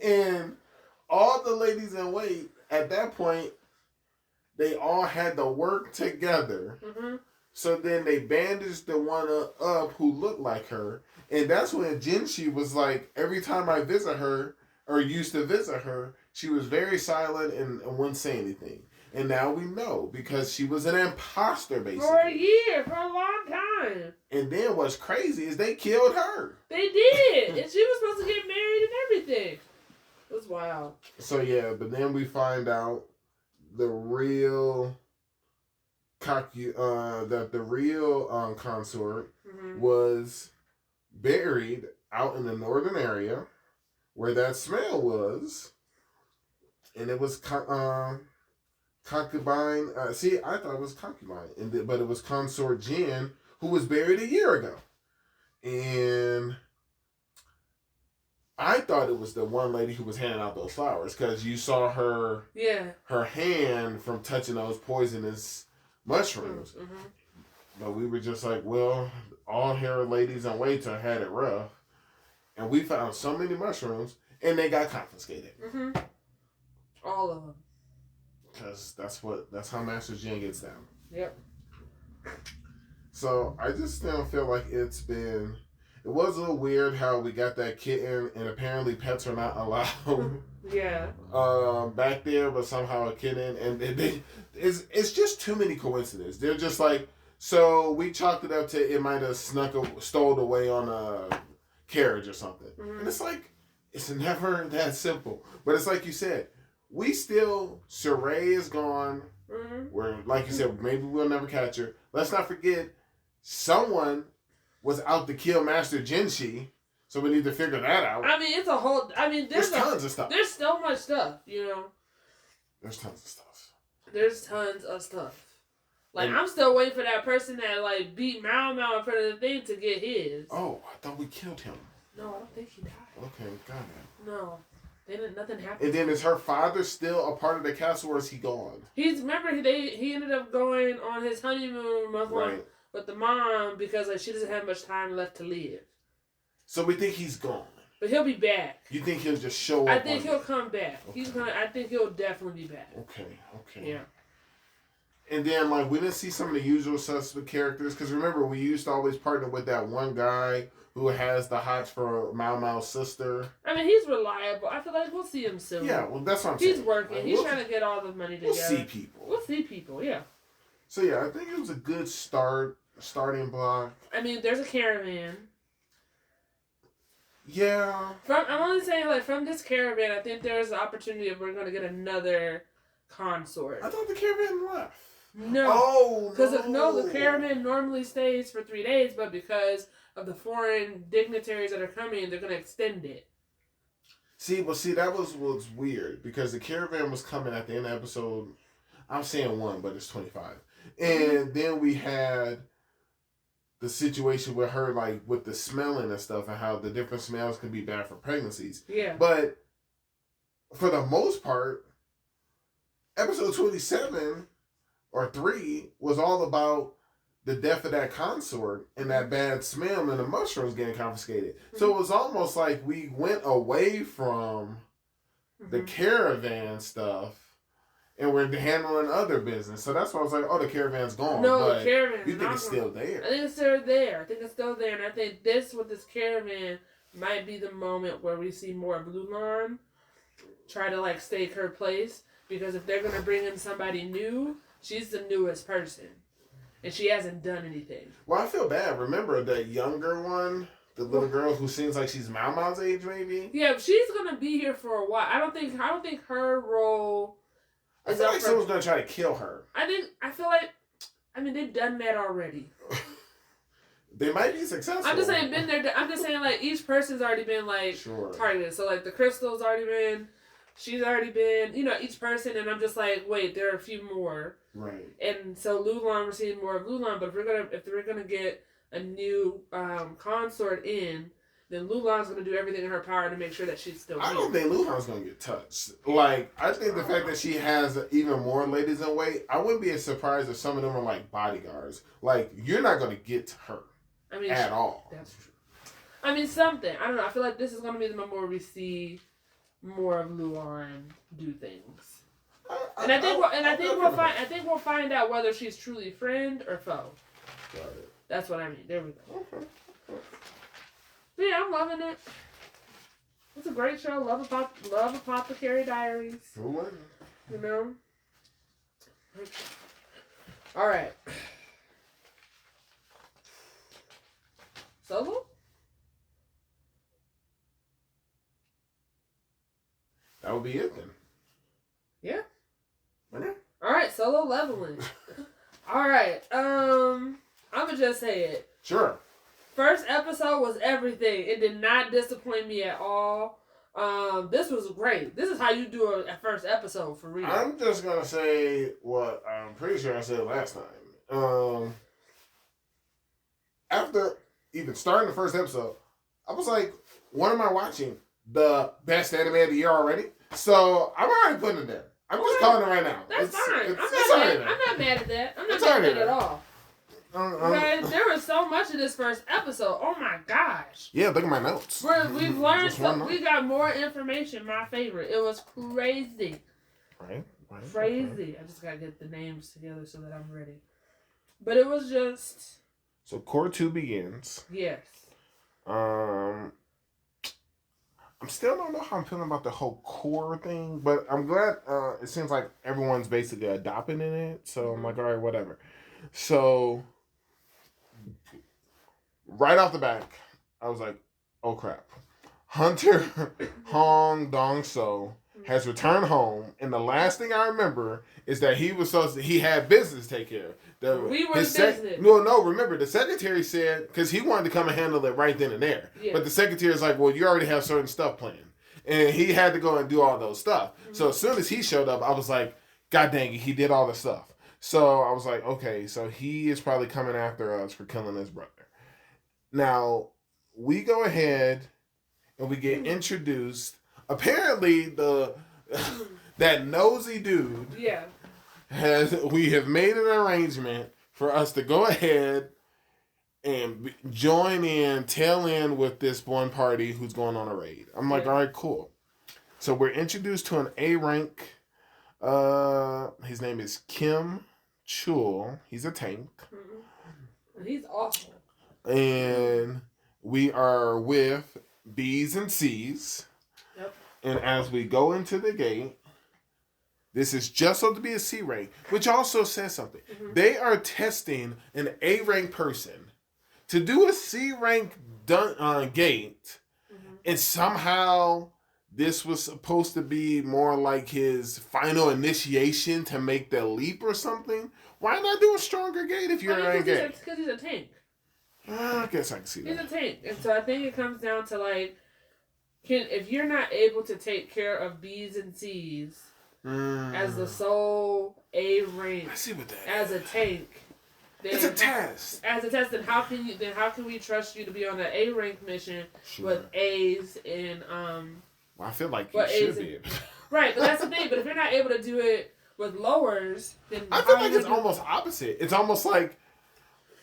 And all the ladies in wait, at that point, they all had to work together. Mm-hmm. So then they bandaged the one up who looked like her. And that's when Jinshi was like, every time I visit her, or used to visit her, she was very silent and wouldn't say anything. And now we know, because she was an imposter, basically. For a year, for a long time. And then what's crazy is they killed her. They did. And she was supposed to get married and everything. It was wild. So yeah, but then we find out the real consort mm-hmm. was buried out in the northern area where that smell was. And it was concubine. I thought it was concubine, but it was consort Jin, who was buried a year ago, and I thought it was the one lady who was handing out those flowers, because you saw her, her hand from touching those poisonous mushrooms. Mm-hmm. But we were just like, well, all hair ladies and waiter had it rough. And we found so many mushrooms, and they got confiscated. Mm-hmm. All of them. Because that's how Master Jin gets down. Yep. So I just still feel like it was a little weird how we got that kitten, and apparently pets are not allowed. Yeah. Back there, but somehow a kitten, and it's just too many coincidences. They're just like, so we chalked it up to it might have stole away on a carriage or something, and it's like it's never that simple. But it's like you said, Saray is gone. Where, like you said, maybe we'll never catch her. Let's not forget, someone was out to kill Master Jinshi, so we need to figure that out. I mean, it's a whole. I mean, there's tons of stuff. There's so much stuff, you know. There's tons of stuff. There's tons of stuff. Like, I'm still waiting for that person that like beat Mao Mao in front of the thing to get his. Oh, I thought we killed him. No, I don't think he died. Okay, got it. No. Nothing happened. And then is her father still a part of the castle, or is he gone? He ended up going on his honeymoon month long with the mom because like she doesn't have much time left to live. So we think he's gone. But he'll be back. You think he'll just show up? I think he'll come back. Okay. I think he'll definitely be back. Okay. Yeah. And then like we didn't see some of the usual suspect characters because remember we used to always partner with that one guy who has the hots for Mao Mao's sister. I mean, he's reliable. I feel like we'll see him soon. Yeah, well, that's what I'm saying. He's working. Like, he's trying to get all the money together. We'll see people, yeah. So, yeah, I think it was a good starting block. I mean, there's a caravan. Yeah. I'm only saying, like, from this caravan, I think there's an opportunity if we're going to get another consort. I thought the caravan left. No. Oh, because the caravan normally stays for 3 days, but because of the foreign dignitaries that are coming, they're going to extend it. See, that was weird because the caravan was coming at the end of the episode. I'm saying 1, but it's 25. And then we had the situation with her, like, with the smelling and stuff and how the different smells can be bad for pregnancies. Yeah. But for the most part, episode 27 or 3 was all about the death of that consort and that bad smell and the mushrooms getting confiscated. Mm-hmm. So it was almost like we went away from the caravan stuff and we're handling other business. So that's why I was like, oh, the caravan's gone. No, but the caravan's you think it's still there? I think it's still there. And I think this caravan might be the moment where we see more of Lulan try to, like, stake her place. Because if they're going to bring in somebody new, she's the newest person. And she hasn't done anything. Well, I feel bad. Remember that younger one? The little girl who seems like she's Mao Mao's age, maybe? Yeah, she's going to be here for a while. I don't think her role... I feel like someone's going to try to kill her. I feel like... I mean, they've done that already. They might be successful. I'm just saying, I'm just saying, like, each person's already been, like, targeted. So, like, the Crystal's already been... She's already been, each person, and I'm just like, wait, there are a few more. Right. And so Lulan, we're seeing more of Lulan, but if we're gonna get a new consort in, then Lulan's gonna do everything in her power to make sure that she's still here. I don't think Lulan's gonna get touched. Like, I think the fact that she has even more ladies in wait, I wouldn't be surprised if some of them are like bodyguards. Like, you're not gonna get to her at all. That's true. I mean, something. I don't know. I feel like this is gonna be the moment where we see more of Lulan do things, I think we'll find out whether she's truly friend or foe. Got it. That's what I mean. There we go. Okay. But yeah, I'm loving it. It's a great show. Love Apothecary Diaries. Who wouldn't? You know. All right. Solo. That would be it then. Yeah. Okay. Alright, solo leveling. Alright, I'ma just say it. Sure. First episode was everything. It did not disappoint me at all. This was great. This is how you do a first episode for real. I'm just gonna say what I'm pretty sure I said last time. After even starting the first episode, I was like, what am I watching? The best anime of the year already? So I'm already putting it there. I'm just calling it right now. That's fine. I'm not mad at that. I'm not mad at that at all. Right, there was so much in this first episode. Oh my gosh. Yeah, look at my notes. We've learned we got more information. My favorite. It was crazy. Right. Crazy. I just gotta get the names together so that I'm ready. But it was just. So Core 2 begins. Yes. I still don't know how I'm feeling about the whole core thing, but I'm glad it seems like everyone's basically adopting in it. So I'm like, all right, whatever. So right off the back, I was like, oh crap. Hunter Hong Dong-so has returned home, and the last thing I remember is that he had business to take care of. We were business. No, remember, the secretary said, because he wanted to come and handle it right then and there. Yeah. But the secretary is like, well, you already have certain stuff planned. And he had to go and do all those stuff. Mm-hmm. So as soon as he showed up, I was like, God dang it, he did all the stuff. So I was like, okay, so he is probably coming after us for killing his brother. Now, we go ahead and we get introduced. Apparently, that nosy dude. Yeah. We have made an arrangement for us to go ahead and join in, tail in with this one party who's going on a raid. I'm like, all right, cool. So we're introduced to an A rank. His name is Kim Chul. He's a tank. Mm-hmm. He's awesome. And we are with B's and C's. Yep. And as we go into the gate, this is just so to be a C rank, which also says something. Mm-hmm. They are testing an A rank person to do a C rank gate, and somehow this was supposed to be more like his final initiation to make the leap or something. Why not do a stronger gate if you're a gate? Because he's a tank. I guess I can see that. He's a tank, and so I think it comes down to like, if you're not able to take care of B's and C's as the sole A rank, I see what that as a tank. It's a test. As a test, then how can we trust you to be on an A rank mission with A's and Well, I feel like you should be. Right, but that's the thing. But if you're not able to do it with lowers, then I feel like it's almost opposite. It's almost like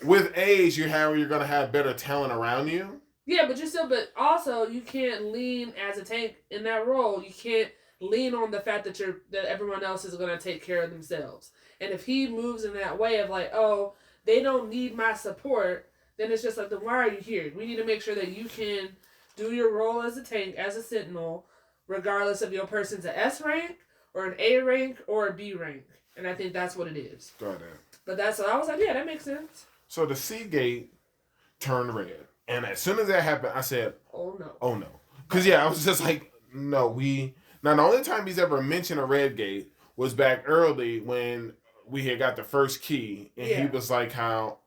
with A's, you're gonna have better talent around you. Yeah, but also you can't lean as a tank in that role. You can't lean on the fact that everyone else is gonna take care of themselves. And if he moves in that way of like, oh, they don't need my support, then it's just like, then why are you here? We need to make sure that you can do your role as a tank, as a sentinel, regardless of your person's an S rank or an A rank or a B rank. And I think that's what it is. Got it. But that's what I was like, yeah, that makes sense. So the C gate turned red. And as soon as that happened, I said, oh no. Because, I was just like, no, Now, the only time he's ever mentioned a red gate was back early when we had got the first key. And he was like, how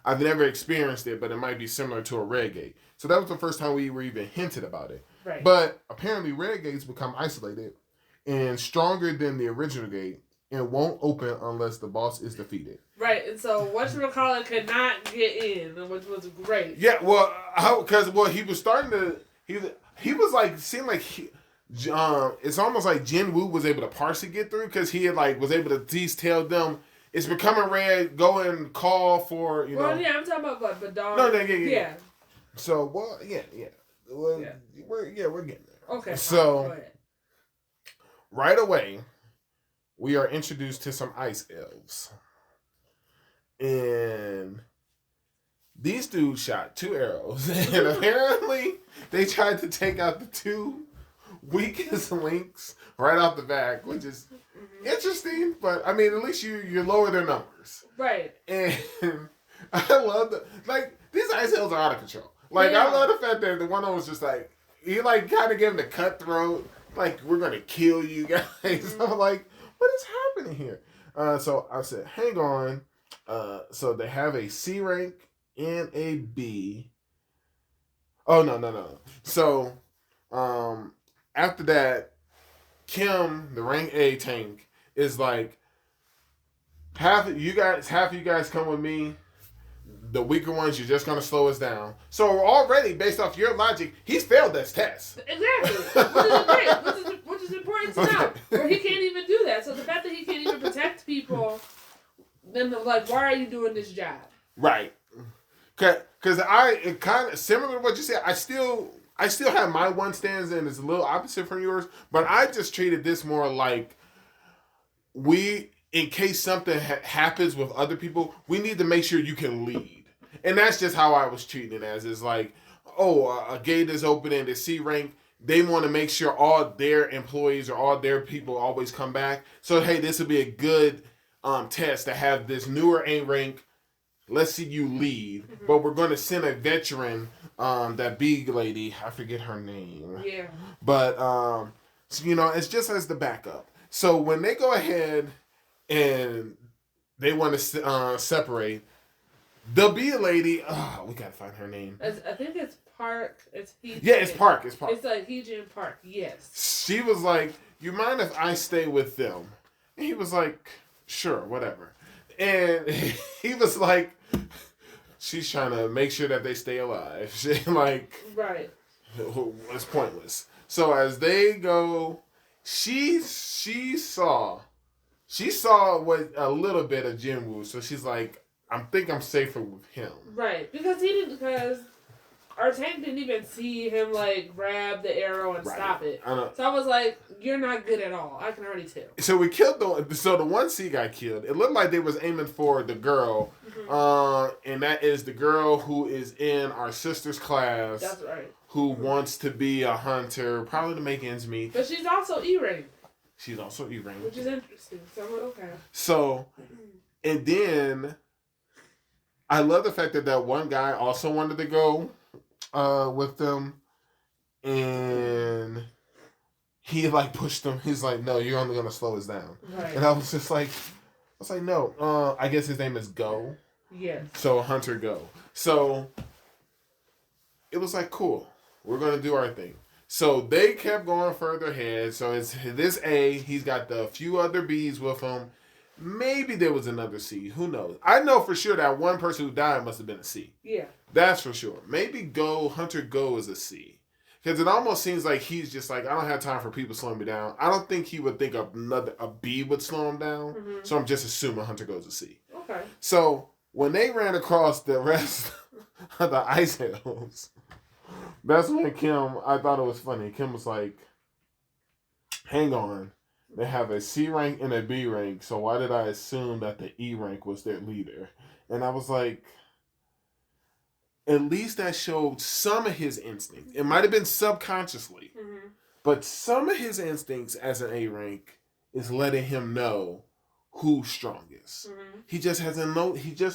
I've never experienced it, but it might be similar to a red gate. So that was the first time we were even hinted about it. Right. But apparently red gates become isolated and stronger than the original gate and won't open unless the boss is defeated. Right, and so whatchamacallit could not get in, which was great. Yeah, well, he was starting to, he was like, seemed like it's almost like Jin Woo was able to partially get through because he had was able to at least tell them it's becoming red, go and call for, know. Well, yeah, I'm talking about Badar. No, yeah. So, well, yeah. Well, yeah. We're getting there. Okay. So, go ahead. Right away, we are introduced to some ice elves. And these dudes shot 2 arrows. And apparently, they tried to take out the 2 weakest links right off the back, which is interesting. But, I mean, at least you lower their numbers. Right. And I love these ice elves are out of control. I love the fact that the one was just he kind of gave him the cutthroat, we're going to kill you guys. Mm-hmm. I'm like, what is happening here? So I said, hang on. So they have a C rank and a B. Oh, no. So, after that, Kim, the rank A tank, is like, half of you guys come with me. The weaker ones, you're just going to slow us down. So already, based off your logic, he's failed this test. Exactly. Which is important to know. Where he can't even do that. So the fact that he can't even protect people, then why are you doing this job? Right. Because it kind of similar to what you said. I still have my one stands and it's a little opposite from yours, but I just treated this more like in case something happens with other people, we need to make sure you can lead, and that's just how I was treating it as. Is like, a gate is open in the C rank. They want to make sure all their employees or all their people always come back. So hey, this would be a good test to have this newer A rank. Let's see you lead, but we're going to send a veteran, that big lady. I forget her name. Yeah. But it's just as the backup. So when they go ahead and they want to separate, the B lady. Oh, we gotta find her name. I think it's Park. It's Heejin. Yeah, it's Park. It's Park. It's like Heejin Park. Yes. She was like, "You mind if I stay with them?" And he was like, "Sure, whatever." And he was like, "She's trying to make sure that they stay alive." She like, right. It's pointless. So as they go, she saw what a little bit of Jinwoo. So she's like, I think I'm safer with him. Right, because our tank didn't even see him like grab the arrow and stop it. So I was like, you're not good at all. I can already tell. So we killed the one C got killed. It looked like they was aiming for the girl, and that is the girl who is in our sister's class. That's right. Who wants to be a hunter, probably to make ends meet. But she's also E-rank. She's also E-rank. Which is interesting. So I'm like, okay. So, and then I love the fact that one guy also wanted to go with them, and he like pushed him. He's like, "No, you're only gonna slow us down." Right. And I was like, "No." I guess his name is Go. Yes. So Hunter Go. So it was like, cool. We're gonna do our thing. So they kept going further ahead. So it's this A. He's got the few other B's with him. Maybe there was another C. Who knows? I know for sure that one person who died must have been a C. Yeah. That's for sure. Maybe Hunter Go is a C. Because it almost seems like he's just like, I don't have time for people slowing me down. I don't think he would think a B would slow him down. Mm-hmm. So I'm just assuming Hunter Go's a C. Okay. So when they ran across the rest of the ice hills, that's when I thought it was funny. Kim was like, hang on. They have a C rank and a B rank, so why did I assume that the E rank was their leader? And I was like, at least that showed some of his instincts. It might have been subconsciously, but some of his instincts as an A rank is letting him know who's strongest. Mm-hmm. He just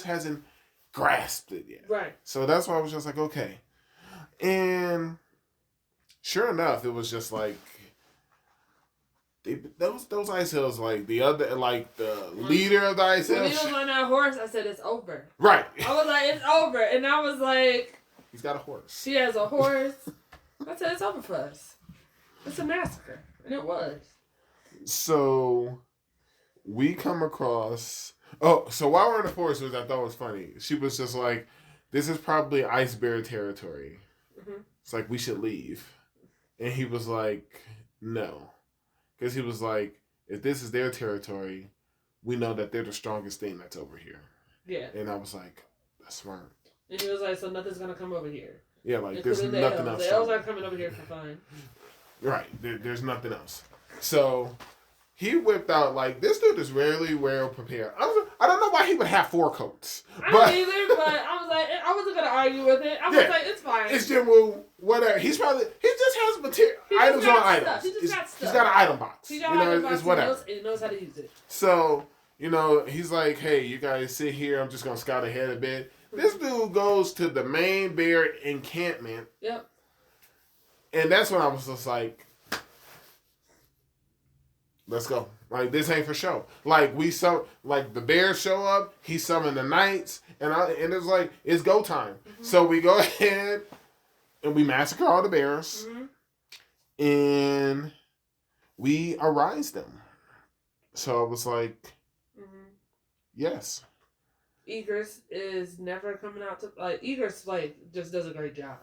hasn't grasped it yet. Right. So that's why I was just like, okay. And sure enough, it was just like those ice hills, like the leader of the ice hills. When he was on that horse, I said it's over. Right. I was like, it's over, and I was like, he's got a horse. She has a horse. I said it's over for us. It's a massacre, and it was. So we come across. Oh, so while we're in the forest, which I thought was funny, she was just like, "This is probably ice bear territory." Mm-hmm. It's like, we should leave. And he was like, no. Because he was like, if this is their territory, we know that they're the strongest thing that's over here. Yeah. And I was like, that's smart. And he was like, so nothing's going to come over here. Yeah, like, there's nothing else. The elves aren't coming over here for fun. Right. There's nothing else. So he whipped out, like, this dude is really well prepared. I don't know why he would have 4 coats. I don't either, but I was like, I wasn't going to argue with it. I was like, it's fine. It's Jinwoo, whatever. He just has material, items on items. He just got stuff. He's got an item box. He got an item box. It's whatever. He knows how to use it. So, he's like, hey, you guys sit here. I'm just going to scout ahead a bit. This dude goes to the main bear encampment. Yep. And that's when I was just like, let's go. Like, this ain't for show. Like, the bears show up, he summoned the knights, and it's like, it's go time. Mm-hmm. So we go ahead and we massacre all the bears, and we arise them. So I was like, yes. Egress is never coming out to, like, Egress, like, just does a great job.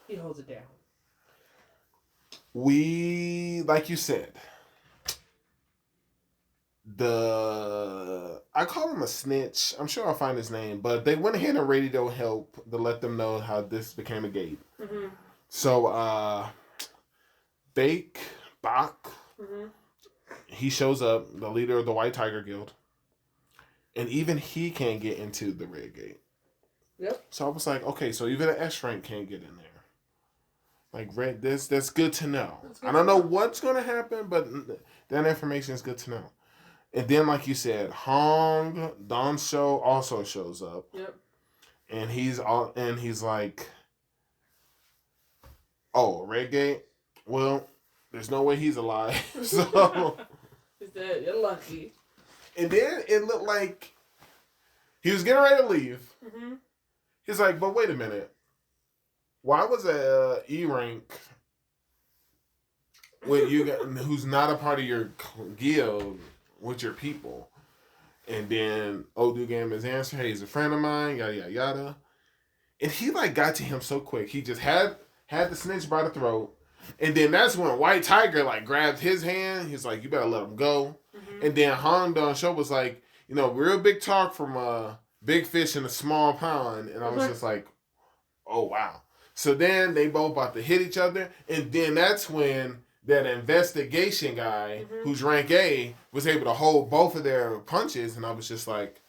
He holds it down. We, like you said, I call him a snitch. I'm sure I'll find his name, but they went ahead and radioed help to let them know how this became a gate. Mm-hmm. So, Bach, he shows up, the leader of the White Tiger Guild, and even he can't get into the Red Gate. Yep. So I was like, okay, so even an S rank can't get in there. Like, red, that's good to know. I don't know what's going to happen, but that information is good to know. And then, like you said, Hong Dansho also shows up. Yep. And he's like, oh, Red Gate? Well, there's no way he's alive. So he said, you're lucky. And then it looked like he was getting ready to leave. Mm-hmm. He's like, but wait a minute. Why was a E rank with you who's not a part of your guild with your people? And then Odu gave him his answer. Hey, he's a friend of mine. Yada yada yada. And he like got to him so quick. He just had the snitch by the throat. And then that's when White Tiger like grabbed his hand. He's like, you better let him go. Mm-hmm. And then Han Don Show was like, real big talk from a big fish in a small pond. And I was just like, oh wow. So then they both about to hit each other. And then that's when that investigation guy, who's rank A, was able to hold both of their punches. And I was just like,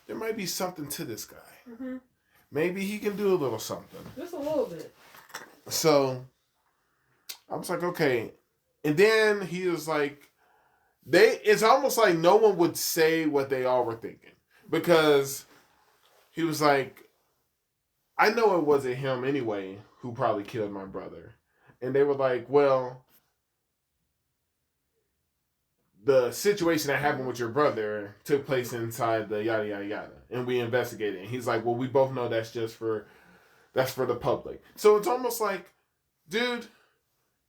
there might be something to this guy. Mm-hmm. Maybe he can do a little something. Just a little bit. So I was like, okay. And then he was like, it's almost like no one would say what they all were thinking. Because he was like, I know it wasn't him anyway who probably killed my brother. And they were like, well, the situation that happened with your brother took place inside the yada yada yada. And we investigated. And he's like, well, we both know that's for the public. So it's almost like, dude,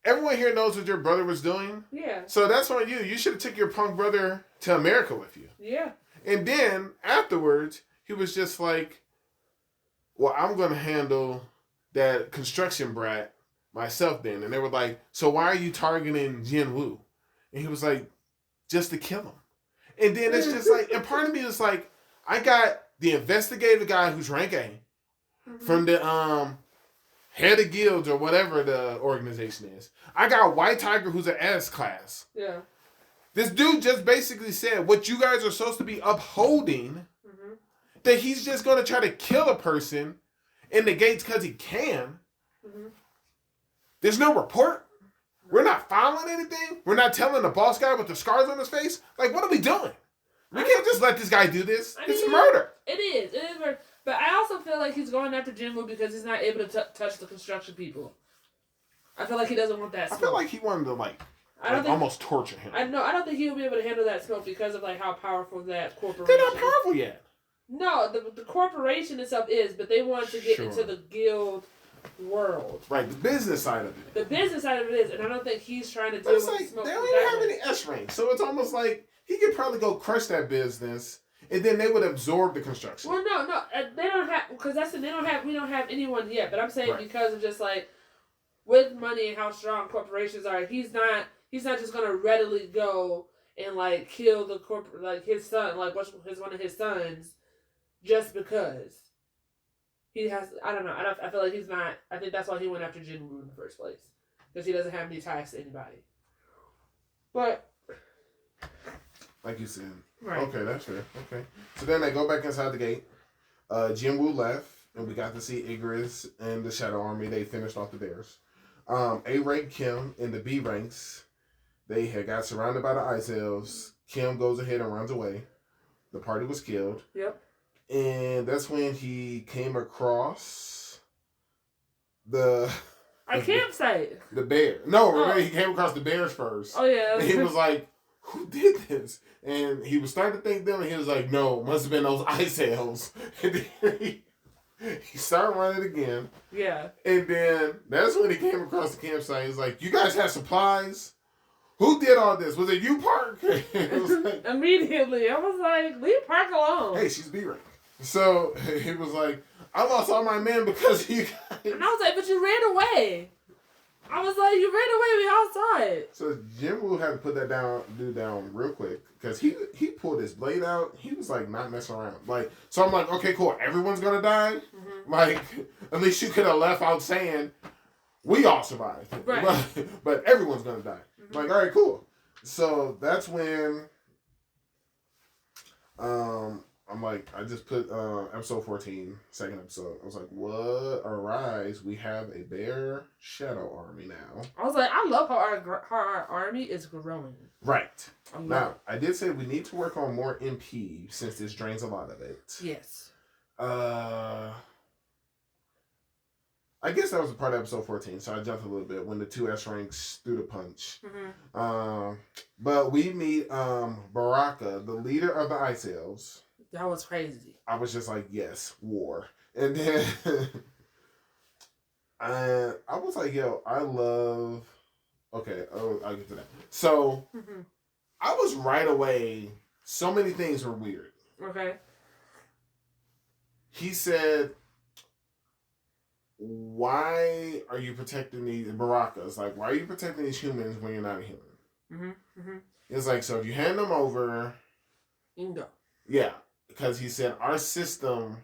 everyone here knows what your brother was doing. Yeah. So that's on you. You should have took your punk brother to America with you. Yeah. And then afterwards, he was just like, well, I'm going to handle that construction brat myself then. And they were like, so why are you targeting Jin Woo? And he was like, just to kill him. And then it's just like, and part of me is like, I got the investigative guy who's rank A from the head of guilds or whatever the organization is. I got White Tiger who's an S class. Yeah. This dude just basically said what you guys are supposed to be upholding, that he's just going to try to kill a person in the gates because he can. Mm-hmm. There's no report. We're not filing anything. We're not telling the boss guy with the scars on his face. Like, what are we doing? We can't just let this guy do this. It's murder. It is murder. But I also feel like he's going after Jinwoo because he's not able to touch the construction people. I feel like he doesn't want that smoke. I feel like he wanted to almost torture him. I don't think he'll be able to handle that smoke because of like how powerful that corporation They're not powerful yet. No, the corporation itself is, but they want to get into the guild world. Right, the business side of it. The business side of it is, and I don't think he's trying to deal with the smoke. They don't even have any S ranks, so it's almost like he could probably go crush that business, and then they would absorb the construction. Well, no, they don't have, because we don't have anyone yet. But I'm saying because of just like with money and how strong corporations are, he's not just gonna readily go and like kill the like his son, like one of his sons. Just because he has, I don't know. I feel like he's not. I think that's why he went after Jinwoo in the first place, because he doesn't have any ties to anybody. But like you said, right? Okay, that's fair. Okay, so then they go back inside the gate. Jinwoo left, and we got to see Igris and the Shadow Army. They finished off the Bears. A rank Kim in the B ranks. They had got surrounded by the Ice Elves. Kim goes ahead and runs away. The party was killed. Yep. And that's when he came across campsite. The bear. No, he came across the bears first. Oh, yeah. And he was like, who did this? And he was starting to think them, and he was like, no, must have been those Ice Elves. And then he started running again. Yeah. And then that's when he came across the campsite. He was like, you guys have supplies? Who did all this? Was it you, Park? Like, immediately. I was like, leave Park alone. Hey, she's B-rank. So he was like, I lost all my men because you guys. And I was like, but you ran away. I was like, you ran away. We all saw it. So Jinwoo had to put that down real quick because he pulled his blade out. He was like not messing around. Like, so I'm like, okay, cool. Everyone's gonna die. Mm-hmm. Like, at least you could have left out saying we all survived, right? But everyone's gonna die. Mm-hmm. Like, all right, cool. So that's when I'm like, I just put episode 14, second episode. I was like, what? Arise, we have a bear shadow army now. I was like, I love how our army is growing. Right. Now, I did say we need to work on more MP since this drains a lot of it. Yes. I guess that was a part of episode 14, so I jumped a little bit when the two S ranks threw the punch. Mm-hmm. But we meet Baraka, the leader of the Ice Elves. That was crazy. I was just like, yes, war. And then I was like, yo, I love... Okay, I'll get to that. So, I was right away... So many things were weird. Okay. He said, why are you protecting these... Barakas? Like, why are you protecting these humans when you're not a human? It's like, so if you hand them over... You can go. Yeah. Because he said, our system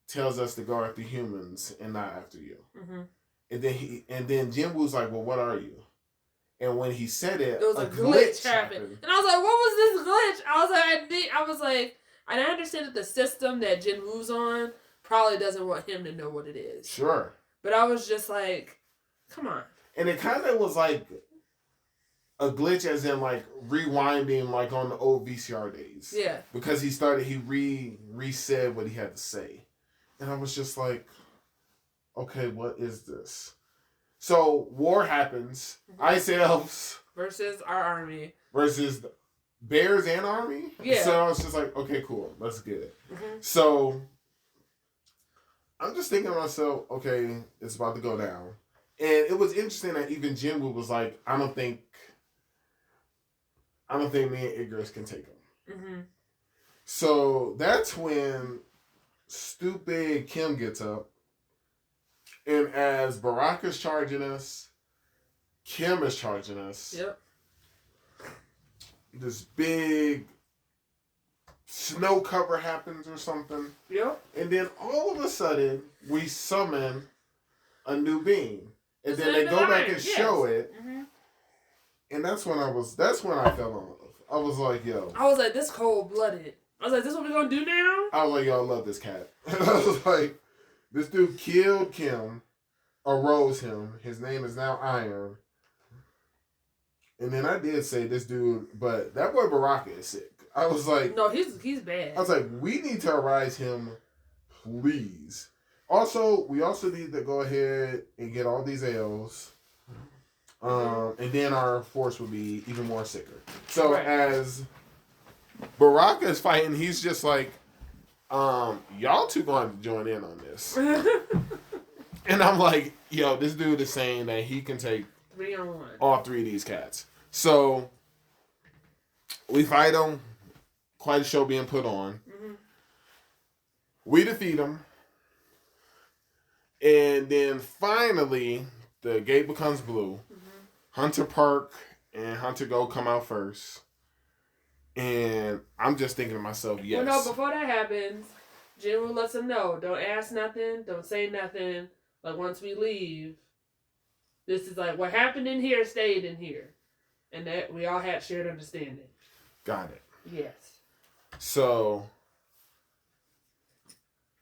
tells us to go after humans and not after you. Mm-hmm. And then Jinwoo's like, well, what are you? And when he said it, there was a glitch happened. And I was like, what was this glitch? I was like, and I understand that the system that Jinwoo's on probably doesn't want him to know what it is. Sure. But I was just like, come on. And it kind of was like a glitch as in like rewinding like on the old VCR days. Yeah. Because he resaid what he had to say. And I was just like, okay, what is this? So war happens. Mm-hmm. Ice Elves. Versus our army. Versus bears and army. Yeah. So I was just like, okay, cool. Let's get it. Mm-hmm. So I'm just thinking to myself, okay, it's about to go down. And it was interesting that even Jinwoo was like, I don't think me and Igris can take him. Mm-hmm. So that's when stupid Kim gets up. And as Baraka's charging us, Kim is charging us. Yep. This big snow cover happens or something. Yep. And then all of a sudden, we summon a new being. And then they go back and show it. Mm-hmm. And that's when I fell in love. I was like, yo. I was like, this cold-blooded. I was like, this what we gonna do now? I was like, yo, I love this cat. I was like, this dude killed Kim, arose him. His name is now Iron. And then I did say this dude, but that boy Baraka is sick. I was like... No, he's bad. I was like, we need to arise him, please. Also, we also need to go ahead and get all these L's. And then our force would be even more sicker. So as Baraka is fighting, he's just like, y'all two going to join in on this. And I'm like, yo, this dude is saying that he can take 3-on-1 all three of these cats. So we fight them. Quite a show being put on. Mm-hmm. We defeat them. And then finally, the gate becomes blue. Mm-hmm. Hunter Park and Hunter Go come out first. And I'm just thinking to myself, yes. Well, no, before that happens, Jinwoo lets them know, don't ask nothing, don't say nothing. Like, once we leave, this is like, what happened in here stayed in here. And that we all had shared understanding. Got it. Yes. So,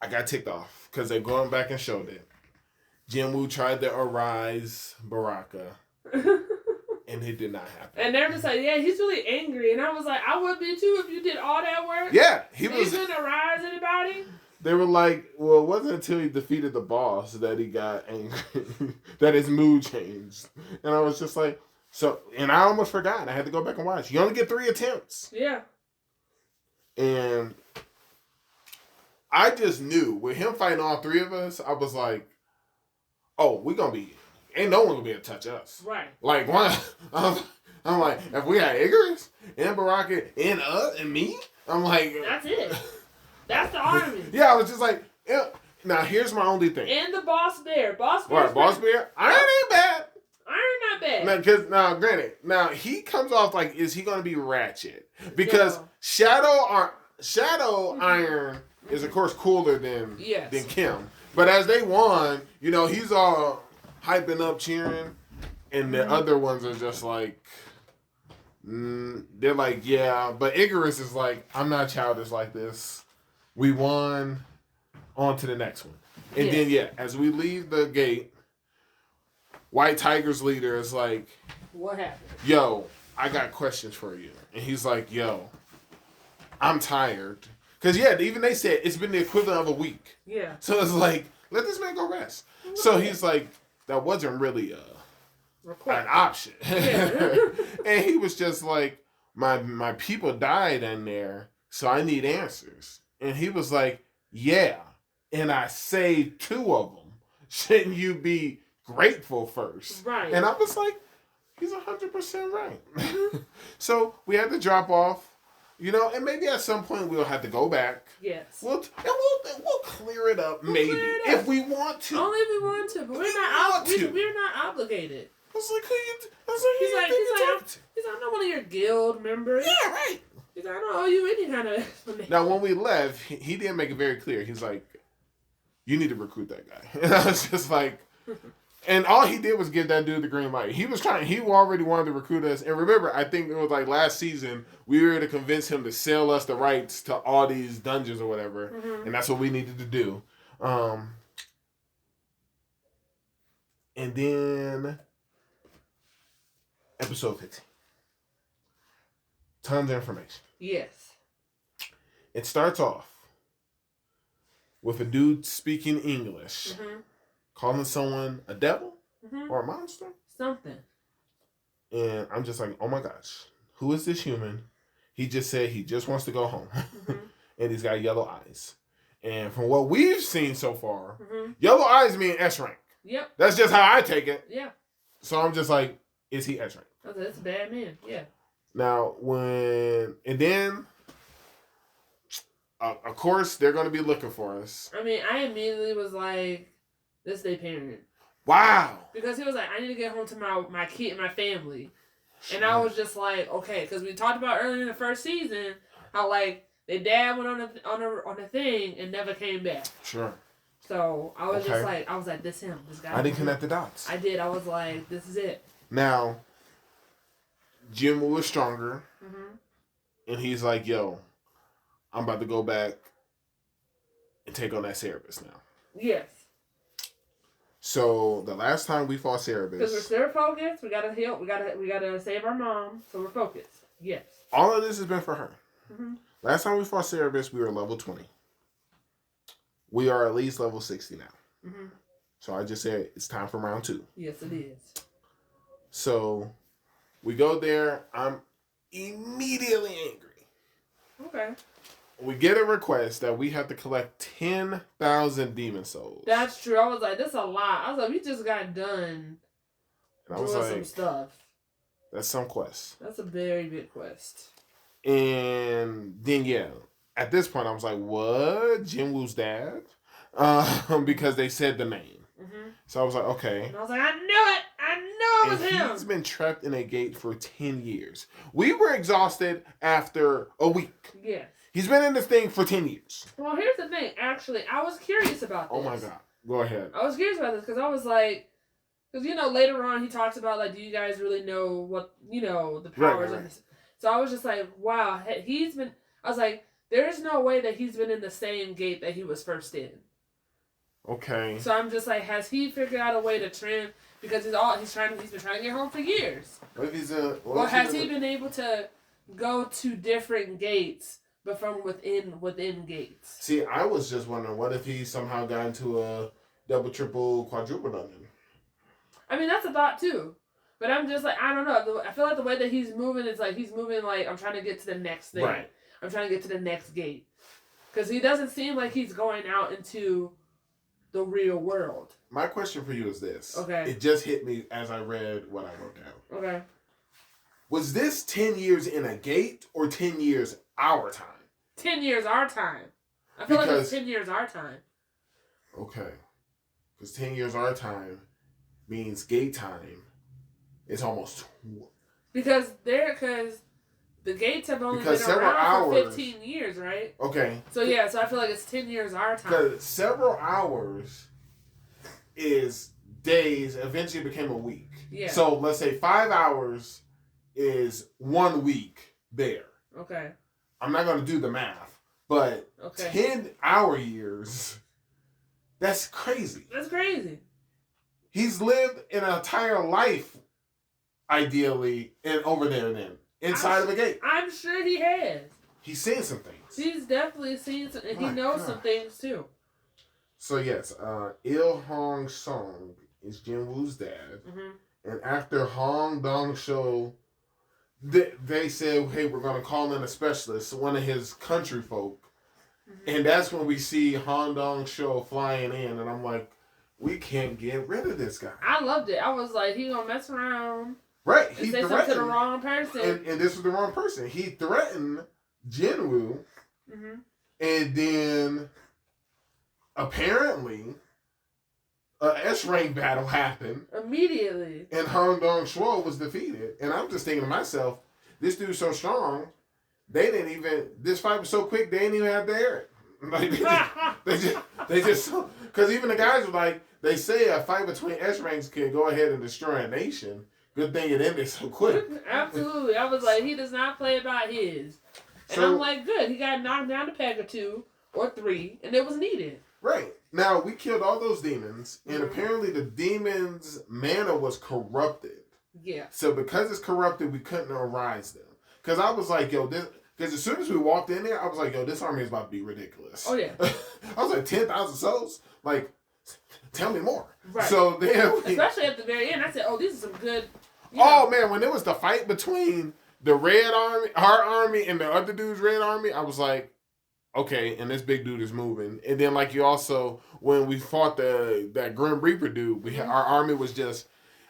I got ticked off because they're going back and showed it. Jinwoo tried to arise Baraka. And it did not happen. And they're just like, yeah, he's really angry. And I was like, I would be too if you did all that work. Yeah. He couldn't arise anybody. They were like, well, it wasn't until he defeated the boss that he got angry. That his mood changed. And I was just like, so, and I almost forgot. I had to go back and watch. You only get 3 attempts. Yeah. And I just knew with him fighting all 3 of us, I was like, oh, we're going to be, ain't no one going to be able to touch us. Right. Like, why? I'm like, if we got Igris and Baraka and us and me, I'm like. That's it. That's the army. Yeah, I was just like, yeah. Now, here's my only thing. And the Boss Bear. Boss Bear. Right, Boss Bear. Iron ain't bad. Iron not bad. Now, granted, now he comes off like, is he going to be Ratchet? Because Shadow Iron is of course cooler than Kim. But as they won, he's all hyping up, cheering, and the other ones are just like, they're like, yeah. But Icarus is like, I'm not childish like this. We won. On to the next one. And then, as we leave the gate, White Tiger's leader is like, what happened? Yo, I got questions for you. And he's like, yo, I'm tired. Because, even they said it's been the equivalent of a week. Yeah. So it's like, let this man go rest. So he's like, that wasn't really an option. Yeah. And he was just like, my people died in there, so I need answers. And he was like, yeah. And I saved 2 of them. Shouldn't you be grateful first? Right. And I was like, he's 100% right. So we had to drop off, and maybe at some point we'll have to go back. Yes. We'll clear it up, if we want to. Only if we want to, but we're not obligated. I was like, he's like, I'm not one of your guild members. Yeah, right. He's like, I don't owe you any kind of explanation. Now, when we left, he didn't make it very clear. He's like, you need to recruit that guy. And I was just like, and all he did was give that dude the green light. He already wanted to recruit us. And remember, I think it was like last season, we were to convince him to sell us the rights to all these dungeons or whatever. Mm-hmm. And that's what we needed to do. And then, episode 15. Tons of information. Yes. It starts off with a dude speaking English, calling someone a devil or a monster. Something. And I'm just like, oh my gosh, who is this human? He just said he just wants to go home. And he's got yellow eyes. And from what we've seen so far, yellow eyes mean S rank. Yep. That's just how I take it. Yeah. So I'm just like, is he S rank? That's a bad man. Yeah. Now, of course, they're going to be looking for us. I mean, I immediately was like, this is their parent. Wow. Because he was like, I need to get home to my kid and my family. And I was just like, okay, because we talked about earlier in the first season how, like, their dad went on a thing and never came back. Sure. So, I was just like, this him. This guy. I didn't connect the dots. I did. I was like, this is it. Now, Jim was stronger. And he's like, yo, I'm about to go back and take on that Cerebus now. Yes. So the last time we fought Cerebus, because we're still focused, we gotta heal. We gotta save our mom. So we're focused. Yes. All of this has been for her. Last time we fought Cerebus, we were level 20. We are at least level 60 now. So I just said it's time for round 2. Yes, it is. So we go there. I'm immediately angry. Okay. We get a request that we have to collect 10,000 demon souls. That's true. I was like, this is a lot. I was like, we just got done doing some stuff. That's some quest. That's a very big quest. And then, at this point, I was like, what? Jinwoo's dad? Because they said the name. So I was like, okay. And I was like, I knew it. I knew it was him. He's been trapped in a gate for 10 years. We were exhausted after a week. Yes. He's been in this thing for 10 years. Well, here's the thing. Actually, I was curious about this. Oh, my God. Go ahead. I was curious about this because I was like, because, later on he talks about, like, do you guys really know what, the powers of this? So I was just like, wow, I was like, there's no way that he's been in the same gate that he was first in. Okay. So I'm just like, has he figured out a way to trend? Because he's been trying to get home for years. What if he's or has he been able to go to different gates, but from within gates? See, I was just wondering, what if he somehow got into a double, triple, quadruple dungeon? I mean, that's a thought too. But I'm just like, I don't know. I feel like the way that he's moving, it's like he's moving like, I'm trying to get to the next thing. Right. I'm trying to get to the next gate. Because he doesn't seem like he's going out into the real world. My question for you is this. Okay. It just hit me as I read what I wrote down. Okay. Was this 10 years in a gate or 10 years our time? 10 years our time. I feel like it's 10 years our time. Okay. Because 10 years our time means gate time It's almost because the gates have only been around for 15 years, right? Okay. So yeah, so I feel like it's 10 years our time. Because several hours is days, eventually became a week. Yeah. So let's say 5 hours is 1 week there. Okay. I'm not going to do the math, but 10-hour years, that's crazy. That's crazy. He's lived an entire life, ideally, and over there then. Inside of the gate. I'm sure he has. He's seen some things. He's definitely seen some, and he knows some things too. So yes, Il Hong Song is Jin Woo's dad. Mm-hmm. And after Hong Dong Show, they said, hey, we're going to call in a specialist, one of his country folk. Mm-hmm. And that's when we see Hong Dong Show flying in, and I'm like, we can't get rid of this guy. I loved it. I was like, he gonna mess around. Right. He say something to the wrong person. And this was the wrong person. He threatened Jinwoo. Mm-hmm. And then apparently a S-rank battle happened. Immediately. And Hong Dong Shuo was defeated. And I'm just thinking to myself, this dude's so strong, this fight was so quick, they didn't even have to air it. Like, they just, because even the guys were like, they say a fight between S-ranks can go ahead and destroy a nation. Good thing it ended so quick. Absolutely. I was like, he does not play about his. And I'm like, good. He got knocked down a peg or 2 or 3, and it was needed. Right. Now, we killed all those demons, and apparently the demons' mana was corrupted. Yeah. So because it's corrupted, we couldn't arise them. Because I was like, yo, this... Because as soon as we walked in there, I was like, yo, this army is about to be ridiculous. Oh, yeah. I was like, 10,000 souls? Like, tell me more. Right. So then... Especially at the very end, I said, oh, these are some good... Oh, man, when it was the fight between the red army, our army, and the other dude's red army, I was like, okay, and this big dude is moving. And then, like, you also, when we fought that Grim Reaper dude, our army was just...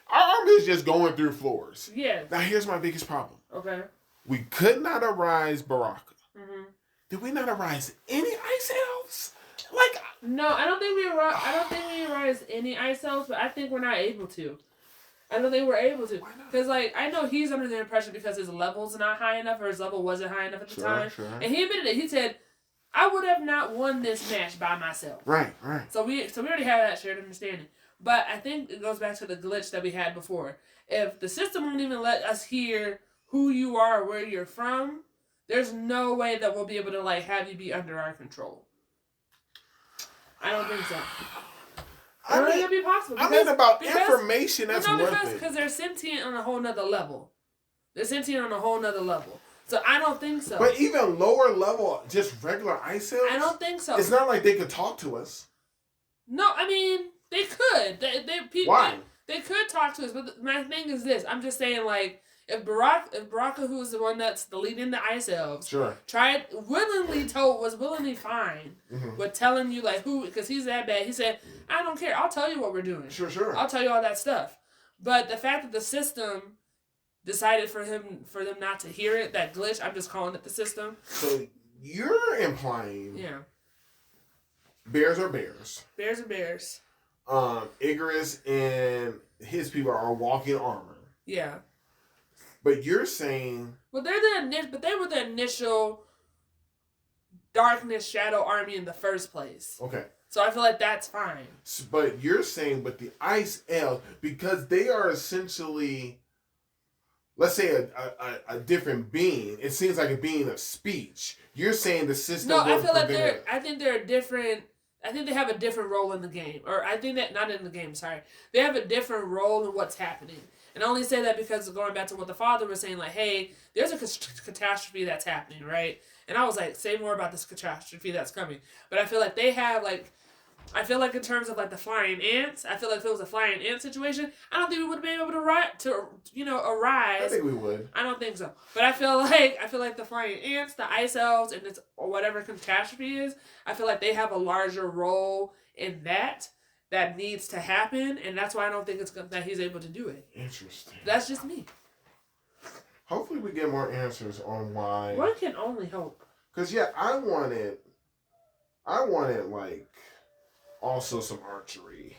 Our army is just going through floors. Yeah. Now, here's my biggest problem. Okay. We could not arise Baraka. Mm-hmm. Did we not arise any ice elves? Like, no, I don't think we arise any ice elves, but I think we're not able to. I don't think we're able to. Because, like, I know he's under the impression because his level's not high enough, or his level wasn't high enough at the time. Sure. And he admitted it. He said, I would have not won this match by myself. Right. So we already have that shared understanding. But I think it goes back to the glitch that we had before. If the system won't even let us hear who you are or where you're from, there's no way that we'll be able to, like, have you be under our control. I don't think so. I don't think it'll be possible. Information, that's worth it. Because they're sentient on a whole nother level. So I don't think so. But even lower level, just regular ice elves? I don't think so. It's not like they could talk to us. No, I mean, they could. Why? They could talk to us, but my thing is this. I'm just saying, like, if Baraka, who is the one that's the leading the ice elves, was willingly fine with telling you, like, who, because he's that bad. He said, I don't care. I'll tell you what we're doing. Sure. I'll tell you all that stuff. But the fact that the system decided for them not to hear it, that glitch, I'm just calling it the system. So you're implying, bears are bears. Bears are bears. Icarus and his people are walking armor. Yeah. But you're saying... Well, they were the initial darkness shadow army in the first place. Okay. So I feel like that's fine. But you're saying, but the ice elves, because they are essentially, let's say a different being. It seems like a being of speech. You're saying the system. No, I feel like I think they're different. I think they have a different role in the game, or I think that not in the game. Sorry, they have a different role in what's happening. And I only say that because going back to what the father was saying, like, hey, there's a catastrophe that's happening, right? And I was like, say more about this catastrophe that's coming. But I feel like they have, like, I feel like in terms of, like, the flying ants, I feel like if it was a flying ant situation, I don't think we would have been able to arise. I think we would. I don't think so. But I feel like the flying ants, the ice elves, and it's whatever catastrophe is, I feel like they have a larger role in that needs to happen, and that's why I don't think that he's able to do it. Interesting. That's just me. Hopefully we get more answers on why. One can only hope. Because, I wanted, like, also some archery.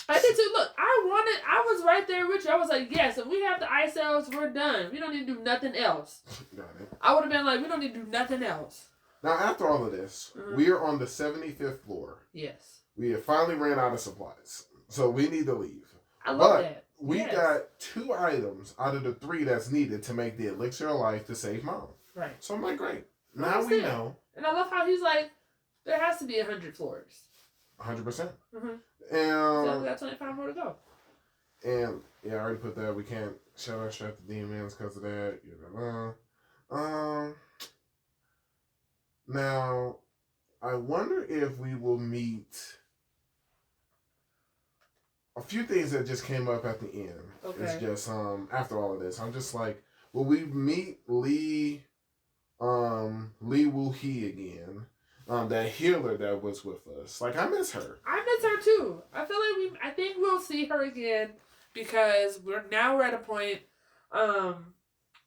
I did too. Look, I was right there with you. I was like, yes, if we have the ice cells, we're done. We don't need to do nothing else. Got it. I would have been like, we don't need to do nothing else. Now, after all of this, we are on the 75th floor. Yes. We have finally ran out of supplies. So we need to leave. I love that. We got 2 items out of the 3 that's needed to make the elixir of life to save Mom. Right. So I'm like, great. Now we know. And I love how he's like, there has to be 100 floors. 100%. Mm-hmm. And so we got 25 more to go. And yeah, I already put that. We can't shut our strap the demons because of that. Now, I wonder if we will meet a few things that just came up at the end. Okay. It's just after all of this, I'm just like, will we meet Lee Woo-hee again? That healer that was with us. Like, I miss her. I miss her too. I feel like I think we'll see her again because we're at a point.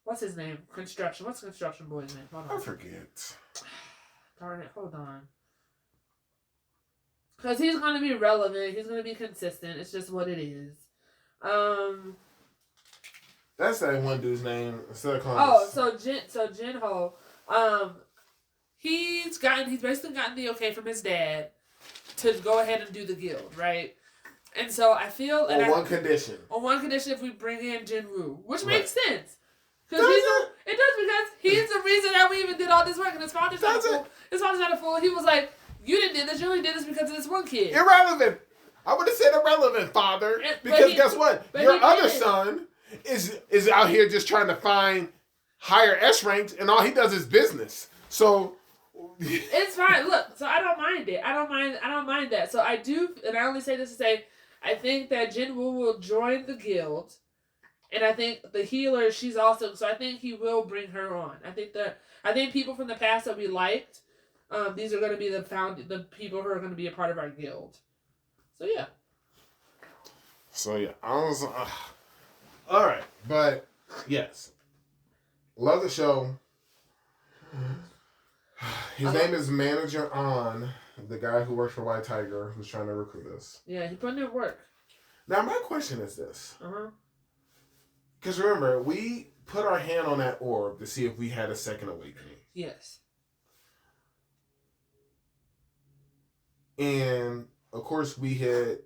What's his name? Construction. What's Construction Boy's name? Hold on. I forget. Darn it! Hold on. Because he's gonna be relevant. He's gonna be consistent. It's just what it is. That's that one dude's name. Instead of calling Jinho. He's basically gotten the okay from his dad to go ahead and do the guild, right? And so I feel on one condition. On one condition, if we bring in Jinwoo, which makes sense. It does because he's the reason that we even did all this work, and his father's not a fool. His father's not a fool. He was like, "You didn't do this. You only did this because of this one kid." Irrelevant. I would have said irrelevant, father. Because guess what? Your other son is out here just trying to find higher S ranks, and all he does is business. So it's fine. Look, so I don't mind it. I don't mind that. So I do, and I only say this to say, I think that Jinwoo will join the guild, and I think the healer, she's also. So I think he will bring her on. I think people from the past that we liked, these are going to be the people who are going to be a part of our guild. So yeah. I was all right, but yes, love the show. His name is Manager On, the guy who works for White Tiger, who's trying to recruit us. Yeah, he put in work. Now, my question is this. Because remember, we put our hand on that orb to see if we had a second awakening. Yes. And, of course, we've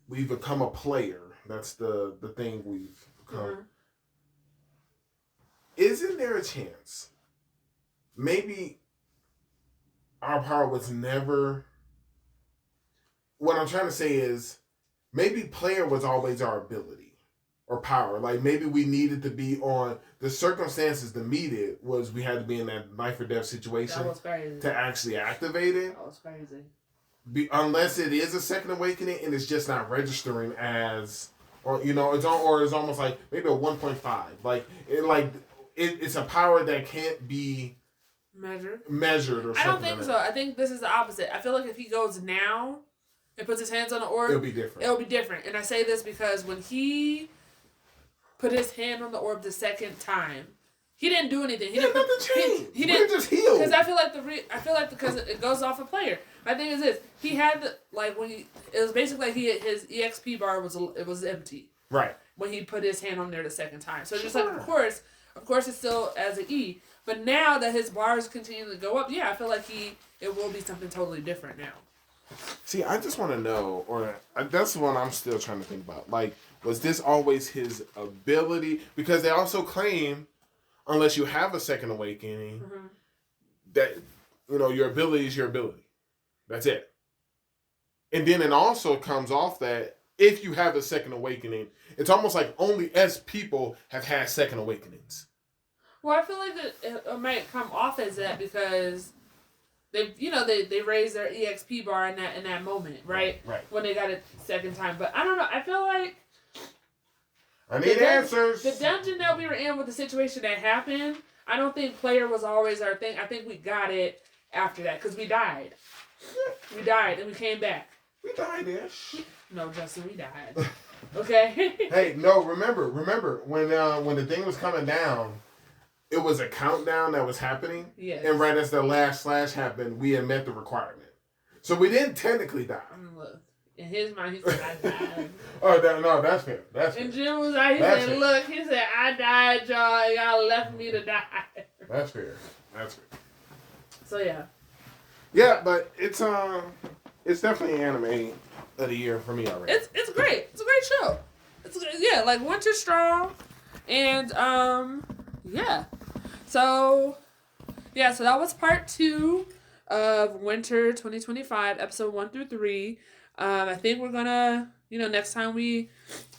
become a player. That's the thing we've become. Isn't there a chance maybe our power was never... What I'm trying to say is maybe player was always our ability or power. Like maybe we needed to be on... The circumstances to meet it was we had to be in that life or death situation to actually activate it. That was crazy. Unless it is a second awakening and it's just not registering as... Or, it's almost like maybe a 1.5. It's a power that can't be measured or something. I don't think so. I think this is the opposite. I feel like if he goes now and puts his hands on the orb, it'll be different. And I say this because when he put his hand on the orb the second time, he didn't do anything. He didn't change. He didn't just heal. Because I feel like because it goes off a player. My thing is this: he had it was basically like his EXP bar was empty. Right. When he put his hand on there the second time, so just like of course it's still as an E. But now that his bars continue to go up, yeah, I feel like it will be something totally different now. See, I just want to know, or that's the one I'm still trying to think about. Like, was this always his ability? Because they also claim, unless you have a second awakening, that, your ability is your ability. That's it. And then it also comes off that if you have a second awakening, it's almost like only S people have had second awakenings. Well, I feel like it might come off as that because they raised their EXP bar in that moment, right? Right. When they got it second time, but I don't know. I feel like I need answers. The dungeon that we were in with the situation that happened, I don't think player was always our thing. I think we got it after that because we died. We died and we came back. We died-ish. No, Justin, we died. Okay. Hey, no, remember when the thing was coming down. It was a countdown that was happening. Yes. And right as the last slash happened, we had met the requirement. So we didn't technically die. Look, In his mind, he said, I died. No, that's fair. That's and fair. Jim was like, he That's said, fair. look, he said, I died, y'all. Y'all left me to die. That's fair. That's fair. So, yeah. Yeah, but it's definitely anime of the year for me already. It's great. It's a great show. Yeah, like Winter Strong. And, yeah. So that was part 2 of Winter 2025, episode 1 through 3. I think we're gonna, next time we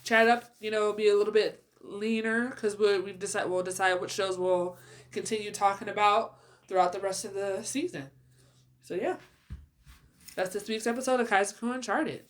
chat up, be a little bit leaner because we'll decide what shows we'll continue talking about throughout the rest of the season. So yeah, that's this week's episode of Kaizoku Uncharted.